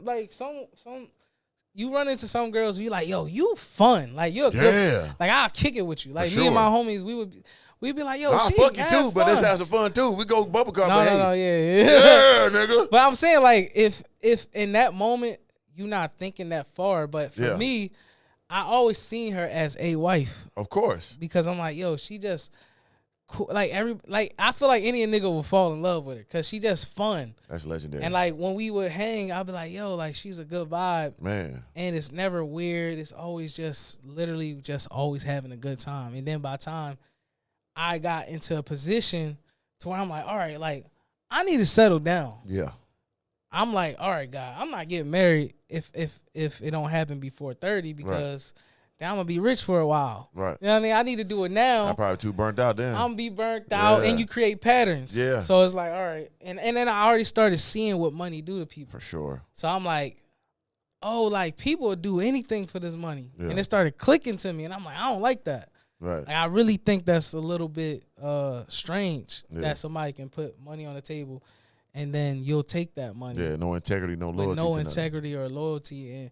you run into some girls, you like, yo, you fun. Like you're good. Like I'll kick it with you. Like me and my homies, we'd be like, yo, I'll fuck you too, but let's have some fun too. We go bubble cup. No, yeah, nigga. But I'm saying like if in that moment you're not thinking that far, but for me, I always seen her as a wife. Of course. Because I'm like, yo, she just cool. I feel like any nigga would fall in love with her because she just fun. That's legendary. And like when we would hang, I'd be like, yo, like she's a good vibe. Man. And it's never weird. It's always just literally just always having a good time. And then by the time I got into a position to where I'm like, all right, like I need to settle down. Yeah. I'm like, all right, God, I'm not getting married if it don't happen before 30 because then I'm gonna be rich for a while. Right. You know what I mean? I need to do it now. I'm probably too burnt out then. I'm gonna be burnt out and you create patterns. Yeah. So it's like, all right. And then I already started seeing what money do to people. For sure. So I'm like, oh, like people would do anything for this money. Yeah. And it started clicking to me. And I'm like, I don't like that. Right. Like, I really think that's a little bit strange that somebody can put money on the table and then you'll take that money. Yeah, no integrity, no loyalty. With no integrity or loyalty. And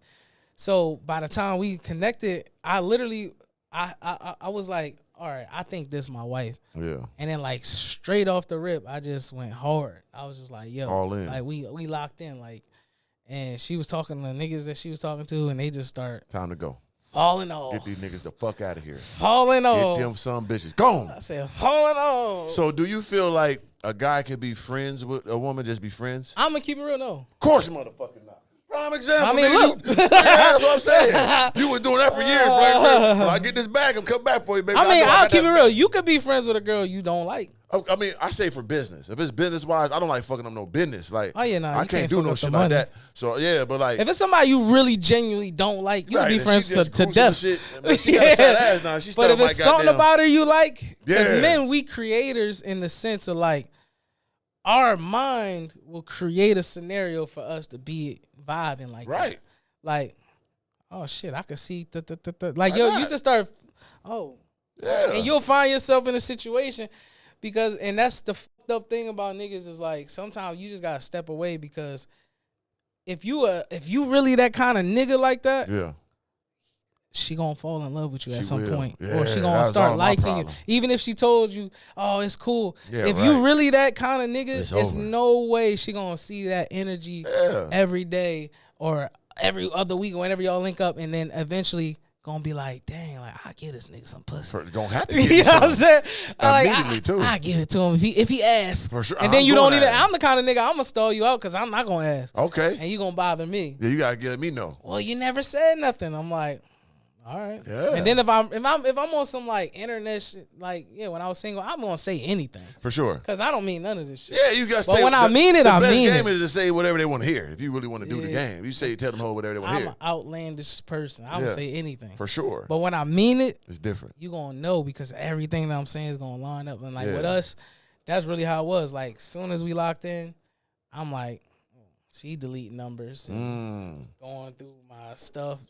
so by the time we connected, I literally, I was like, all right, I think this is my wife. Yeah. And then like straight off the rip, I just went hard. I was just like, yo. All in. Like we locked in. Like, and she was talking to the niggas that she was talking to and they just start. Time to go. Falling off. Get these niggas the fuck out of here. Falling off. Get them some bitches. Gone. I said falling off. So do you feel like a guy can be friends with a woman, just be friends? I'm going to keep it real, no. Of course, motherfucking not. Prime example. I mean, look. That's what I'm saying. You was doing that for years. Like, when I get this bag, I'm coming back for you, baby. I mean, I'll keep it real. You could be friends with a girl you don't like. I mean, I say for business. If it's business-wise, I don't like fucking up no business. Like, I can't do no shit like that. So, yeah, but like. If it's somebody you really genuinely don't like, you can be friends to death. Shit. She got a fat ass now. She but if it's something about her you like, because men, we creators in the sense of like, our mind will create a scenario for us to be vibing like that. Like, oh shit, I could see like yo, you just start and you'll find yourself in a situation because and that's the fucked up thing about niggas is like sometimes you just gotta step away because if you really that kind of nigga like that, she gonna fall in love with you at some point. Or she gonna start liking you. Even if she told you, oh, it's cool. If you really that kind of nigga, it's no way she gonna see that energy every day or every other week whenever y'all link up and then eventually gonna be like, dang, like I give this nigga some pussy. Gonna have to give you know what I'm saying? Immediately too. I give it to him if he asks. For sure. And then you don't even I'm the kind of nigga I'm gonna stall you out because I'm not gonna ask. Okay. And you gonna bother me. Yeah, you gotta let me know. Well, you never said nothing. I'm like, All right. Yeah. And then if I'm on some like internet shit, like when I was single, I'm gonna say anything For sure. because I don't mean none of this shit. Yeah, you got to say. But when I mean it, I mean it. The best game is to say whatever they want to hear. If you really want to do the game, you say tell them whatever they want to hear. I'm an outlandish person. I don't say anything for sure. But when I mean it, it's different. You gonna know because everything that I'm saying is gonna line up. And like with us, that's really how it was. Like soon as we locked in, I'm like, she deleting numbers and going through my stuff.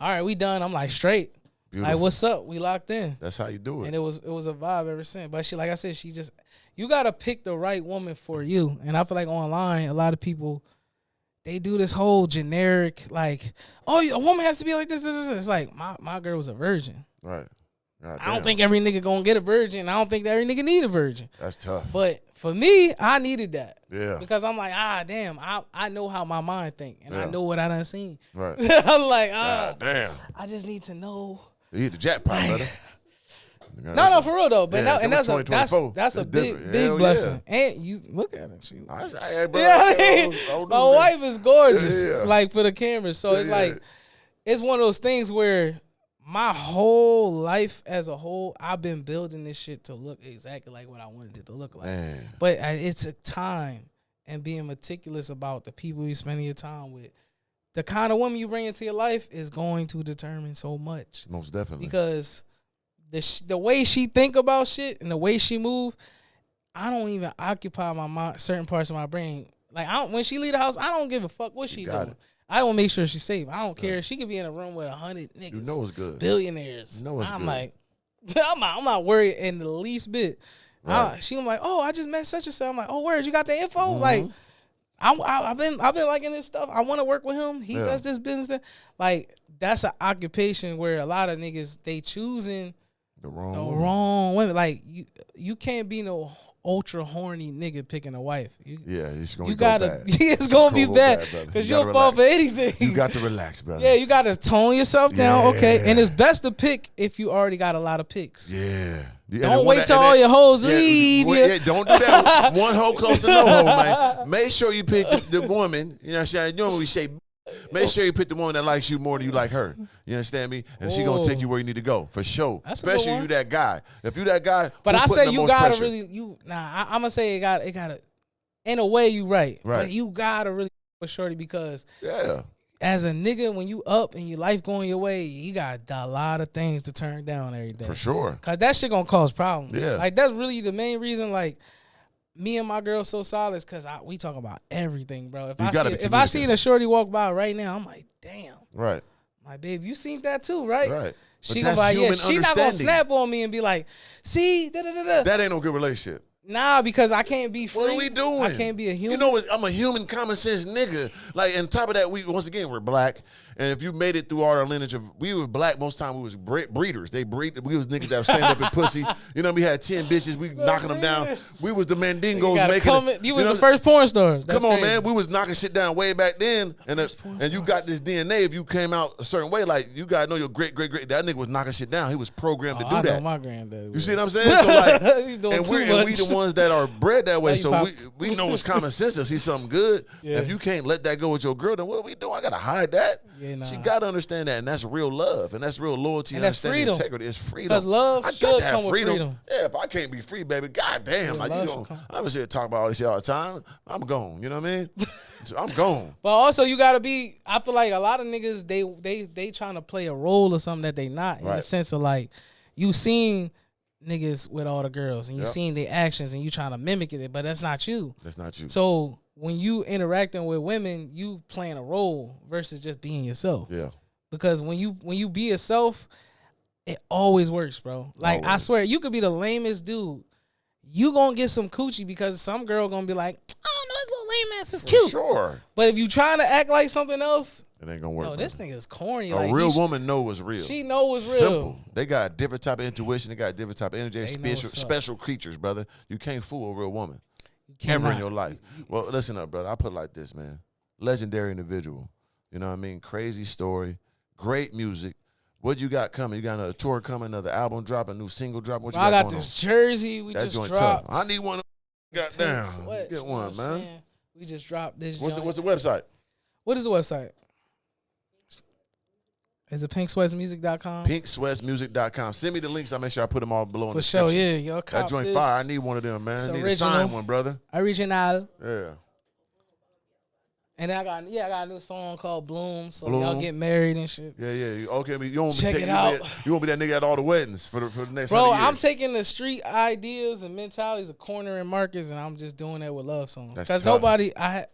All right, we done. I'm like straight. Beautiful. Like, what's up? We locked in. That's how you do it. And it was a vibe ever since. But she, like I said, you gotta pick the right woman for you. And I feel like online, a lot of people, they do this whole generic, like, oh, a woman has to be like this. It's like my girl was a virgin. Right. I don't think every nigga gonna get a virgin. I don't think that every nigga need a virgin. That's tough. But for me, I needed that. Yeah. Because I'm like, damn, I know how my mind think. And I know what I done seen. Right. I'm like, damn. I just need to know. You hit the jackpot, brother. No, for real though. But that's a big blessing. Yeah. And you look at her. My wife is gorgeous. It's like for the camera. So it's like it's one of those things where my whole life as a whole, I've been building this shit to look exactly like what I wanted it to look like. Man. But it took time and being meticulous about the people you spending your time with. The kind of woman you bring into your life is going to determine so much. Most definitely. Because the way she think about shit and the way she move, I don't even occupy my mind, certain parts of my brain. Like when she leave the house, I don't give a fuck what she doing. I want to make sure she's safe. I don't care. She could be in a room with 100 niggas. You know it's good. Billionaires. You know it's I'm good. like, I'm not worried in the least bit. Right. She was like, oh, I just met such and such. I'm like, oh, word, you got the info? Mm-hmm. Like, I've been liking this stuff. I want to work with him. He does this business. Like, that's an occupation where a lot of niggas, they choosing the wrong women. Like, you can't be no ultra horny nigga picking a wife. It's gonna go bad. It's gonna be bad because you'll fall for anything. You got to relax, brother. Yeah, you got to tone yourself down. Okay, and it's best to pick if you already got a lot of picks. Yeah. Don't wait till all your hoes leave. Don't do that. One hoe close to no hoe, man. Make sure you pick the woman. You know what I'm saying? You know when we say, make sure you pick the woman that likes you more than you like her. You understand me? And she gonna take you where you need to go for sure. Especially you that guy. If you that guy, but I say you gotta really I'm gonna say it gotta. In a way, you right. But you gotta really with shorty because as a nigga, when you up and your life going your way, you got a lot of things to turn down every day. For sure. Cause that shit gonna cause problems. Yeah. Like that's really the main reason. Like me and my girl so solid is cause we talk about everything, bro. If I see a shorty walk by right now, I'm like, damn. Right. My babe, you seen that too, right? Right. She gonna be like, she not gonna snap on me and be like, see, da-da-da-da. That ain't no good relationship. Nah, because I can't be free. What are we doing? I can't be a human. You know, I'm a human, common sense nigga. Like, on top of that, we're black. And if you made it through all our lineage of, we were black most time. We was breeders. We was niggas that would stand up in pussy. You know, we had 10 bitches. We knocking them down. We was the mandingos making it. You was the first porn stars. Come on, man. We was knocking shit down way back then. And you got this DNA. If you came out a certain way, like, you got to know your great. That nigga was knocking shit down. He was programmed to do that. I know my granddad. You see what I'm saying? So, like, and we the ones that are bred that way. So we know it's common sense to see something good. Yeah. If you can't let that go with your girl, then what are we doing? I got to hide that. Yeah, nah. She got to understand that, and that's real love, and that's real loyalty, and that's freedom. Integrity. It's freedom. Because love should come with freedom. Yeah, if I can't be free, baby, goddamn, like I'm just here to talk about all this shit all the time. I'm gone. You know what I mean? So I'm gone. But also, you gotta be. I feel like a lot of niggas they trying to play a role or something that they not in the sense of like you seen niggas with all the girls and you seen their actions and you trying to mimic it, but that's not you. That's not you. So when you interacting with women, you playing a role versus just being yourself. Yeah. Because when you be yourself, it always works, bro. Like always. I swear, you could be the lamest dude. You gonna get some coochie because some girl gonna be like, I don't know, this little lame ass is cute. Sure. But if you trying to act like something else, it ain't gonna work. No, this nigga's corny. A real woman know what's real. She know what's real. Simple. They got a different type of intuition. They got a different type of energy. Special creatures, brother. You can't fool a real woman. Ever in your life. Well, listen up, brother. I put it like this, man. Legendary individual. You know what I mean? Crazy story. Great music. What you got coming? You got another tour coming, another album drop, a new single drop? What you got I got this jersey we just dropped. Tough. I need one. Goddamn. Get one, man. We just dropped this. What's the website? What is the website? Is it pinksweatsmusic.com? pinksweatsmusic.com. Send me the links. I'll make sure I put them all below in the For sure, description. yeah. Y'all That cop joint this. fire. I need one of them, man. It's I need original. a signed one, brother. Original. Yeah. And then I got a new song called Bloom. So Bloom. y'all get married and shit. Yeah. Okay, but you won't Check be it out. You won't be that nigga at all the weddings for the next 100 Bro, years. I'm taking the street ideas and mentalities of cornering markets, and I'm just doing that with love songs. Because nobody, I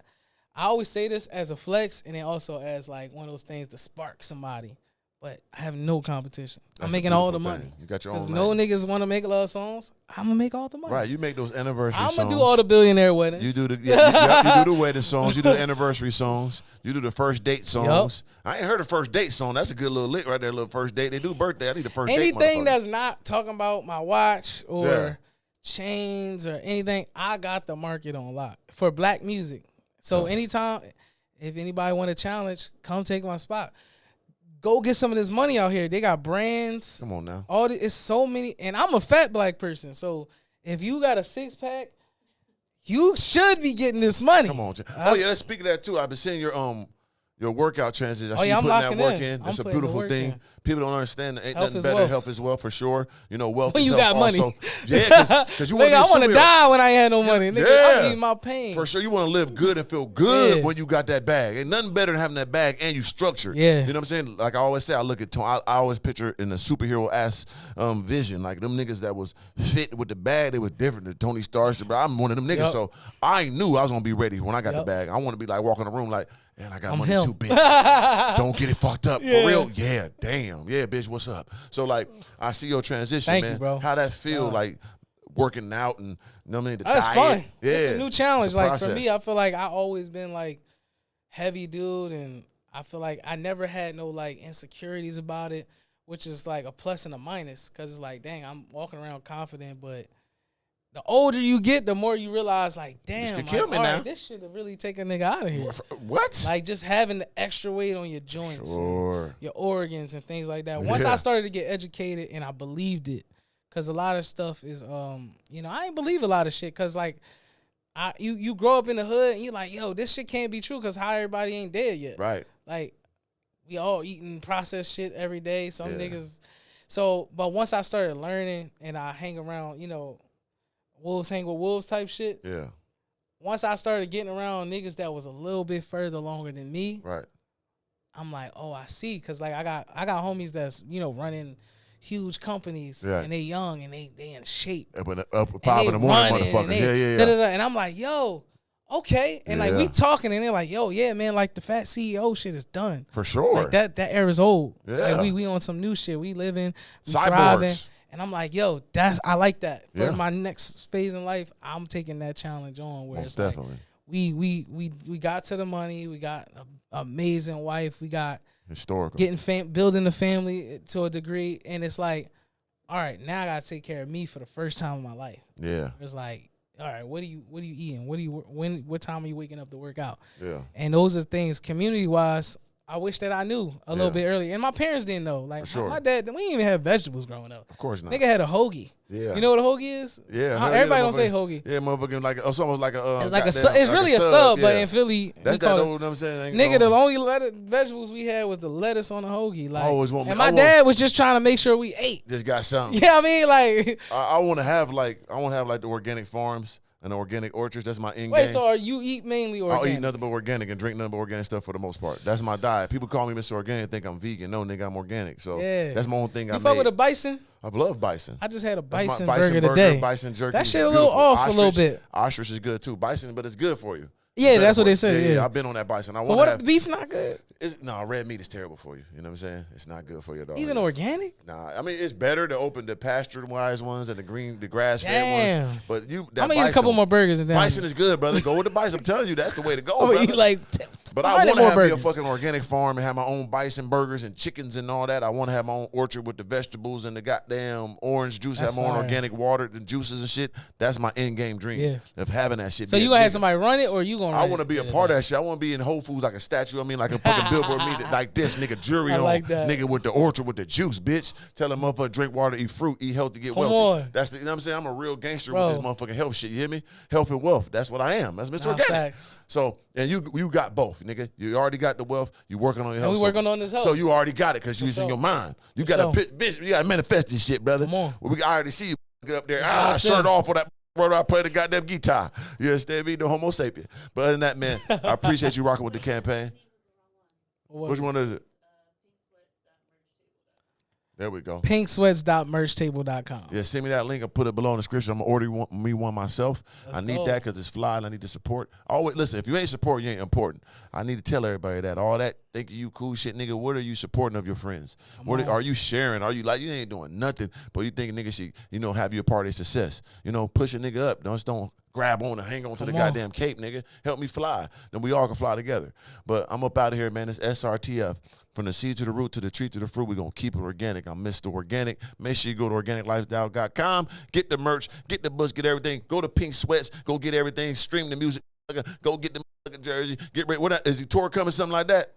always say this as a flex, and then also as like one of those things to spark somebody. But I have no competition. I'm making all the money. You got your own. Because no niggas want to make love songs. I'm gonna make all the money. Right, you make those anniversary songs. I'm gonna do all the billionaire weddings. You do the you do the wedding songs. You do the anniversary songs. You do the first date songs. Yep. I ain't heard a first date song. That's a good little lick right there. Little first date. They do birthday. I need a first date. Anything that's not talking about my watch or chains or anything, I got the market on lock for black music. So anytime, if anybody want to challenge, come take my spot. Go get some of this money out here. They got brands. Come on now. It's so many, and I'm a fat black person. So if you got a 6-pack, you should be getting this money. Come on, oh yeah. Let's speak of that too. I've been seeing your workout transition. I see you I'm putting that work in. That's a beautiful thing. In. People don't understand that ain't Health nothing better than wealth. health as well, for sure. You know, wealth when is you health got money. also. Yeah, because you want to be a I want to superhero. die when I ain't had no money. Nigga, I'm eating my pain. For sure, you want to live good and feel good when you got that bag. Ain't nothing better than having that bag and you structured. Yeah. You know what I'm saying? Like I always say, I look at I always picture in a superhero ass vision. Like them niggas that was fit with the bag, they were different than Tony Stark. But I'm one of them niggas, so I knew I was gonna be ready when I got the bag. I want to be like walking the room like, man, I got money too, bitch. Don't get it fucked up. For real? Yeah, damn. Yeah, bitch, what's up? So, like, I see your transition, Thank man. you, bro. How that feel, like, working out and, you know what I mean, the That's diet. fun. Yeah. It's a new challenge. Like, process. for me, I feel like I always been, like, heavy dude, and I feel like I never had no, like, insecurities about it, which is, like, a plus and a minus, because it's like, dang, I'm walking around confident, but the older you get, the more you realize, like, damn, This could kill me all now. right, this shit will really take a nigga out of here. What? Like, just having the extra weight on your joints, and your organs, and things like that. Once I started to get educated, and I believed it, because a lot of stuff is, you know, I ain't believe a lot of shit, because, like, you grow up in the hood, and you're like, yo, this shit can't be true, because how everybody ain't dead yet. Right. Like, we all eating processed shit every day. Some niggas. So, but once I started learning, and I hang around, you know, wolves hang with wolves type shit. Yeah. Once I started getting around niggas that was a little bit further longer than me, Right. I'm like, oh, I see. Cause like I got homies that's, you know, running huge companies, and they young and they in shape. Up 5 in the morning, motherfucker. Yeah. And I'm like, yo, okay. And like we talking, and they're like, yo, yeah, man, like the fat CEO shit is done. For sure. Like that era's old. Yeah. Like we on some new shit. We living, we thriving. And I'm like, yo, I like that. For my next phase in life, I'm taking that challenge on. Where Most it's definitely. Like, we got to the money. We got an amazing wife. We got historical building the family to a degree. And it's like, all right, now I gotta take care of me for the first time in my life. Yeah. It's like, all right, what are you eating? What time are you waking up to work out? Yeah. And those are things community wise. I wish that I knew a little bit earlier. And my parents didn't know. Like, my dad, we didn't even have vegetables growing up. Of course not. Nigga had a hogie. Yeah. You know what a hoagie is? Yeah. Everybody don't say hoagie. Yeah, motherfucking like, it's almost like a, it's like a sub. It's really a sub, but in Philly, that's that old, you know what I'm saying? Nigga, the only vegetables we had was the lettuce on the hoagie. Like, and my dad was just trying to make sure we ate. Just got something. Yeah, I mean, like. I want to have like the organic farms and the organic orchards. That's my end game. Wait, so you eat mainly organic? I'll eat nothing but organic and drink nothing but organic stuff for the most part. That's my diet. People call me Mr. Organic, think I'm vegan. No, nigga, I'm organic. So that's my own thing. You fuck with a bison? I love bison. I just had a bison burger today. Bison jerky. That shit a little off a little bit. Ostrich is good too. Bison, but it's good for you. Yeah, that's what they say. Yeah, I've been on that bison. But what if the beef not good? No, red meat is terrible for you. You know what I'm saying? It's not good for your dog. Even organic? Nah, I mean it's better to open the pasture-wise ones and the grass-fed ones. But I'm gonna eat a couple more burgers and then bison is good, brother. Go with the bison. I'm telling you, that's the way to go. I'm gonna eat like. But I want to have me a fucking organic farm and have my own bison burgers and chickens and all that. I want to have my own orchard with the vegetables and the goddamn orange juice. Have my own organic water and juices and shit. That's my end game dream of having that shit. So you gonna have somebody run it, or you gonna? I want to be a part of that shit. I want to be in Whole Foods like a statue. I mean, like a fucking billboard meet like this, nigga. Jury on, nigga with the orchard with the juice, bitch. Tell them motherfucker drink water, eat fruit, eat healthy, get wealthy. That's the, you know what I'm saying. I'm a real gangster with this motherfucking health shit. You hear me? Health and wealth. That's what I am. That's Mr. Organic. Facts. So And you got both, nigga. You already got the wealth. You working on your health. And we working on this health. So you already got it because you in your mind. You got to bitch. You got to manifest this shit, brother. Come on. I already see you get up there. Shirt off for that. Brother, I play the goddamn guitar. You understand me? The Homo sapien. But other than that, man, I appreciate you rocking with the campaign. Which one is it? There we go. Pinksweats.merchtable.com. Yeah, send me that link. I'll put it below in the description. I'm going to order me one myself. I need that because it's fly and I need the support. Always listen, if you ain't support, you ain't important. I need to tell everybody that. All that thinking you cool shit, nigga, what are you supporting of your friends? Are you sharing? Are you like, you ain't doing nothing, but you think nigga should, have you a part of success. Push a nigga up. Don't grab on and hang on to the goddamn cape, nigga. Help me fly. Then we all can fly together. But I'm up out of here, man. It's S.R.T.F. From the seed to the root to the tree to the fruit, we're going to keep it organic. I'm Mr. Organic. Make sure you go to organiclifestyle.com. Get the merch. Get the books. Get everything. Go to Pink Sweats. Go get everything. Stream the music. Go get the jersey. Get ready. Is the tour coming? Something like that?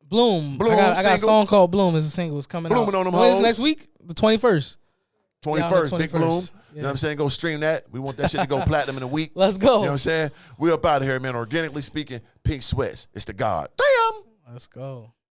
Bloom. I got a song called Bloom. It's a single. It's coming Blooming out. on them When is hoes. it next week? The 21st. 21st, Big Bloom. You know what I'm saying? Go stream that. We want that shit to go platinum in a week. Let's go. You know what I'm saying? We up out of here, man. Organically speaking, Pink Sweats. It's the God. Damn. Let's go.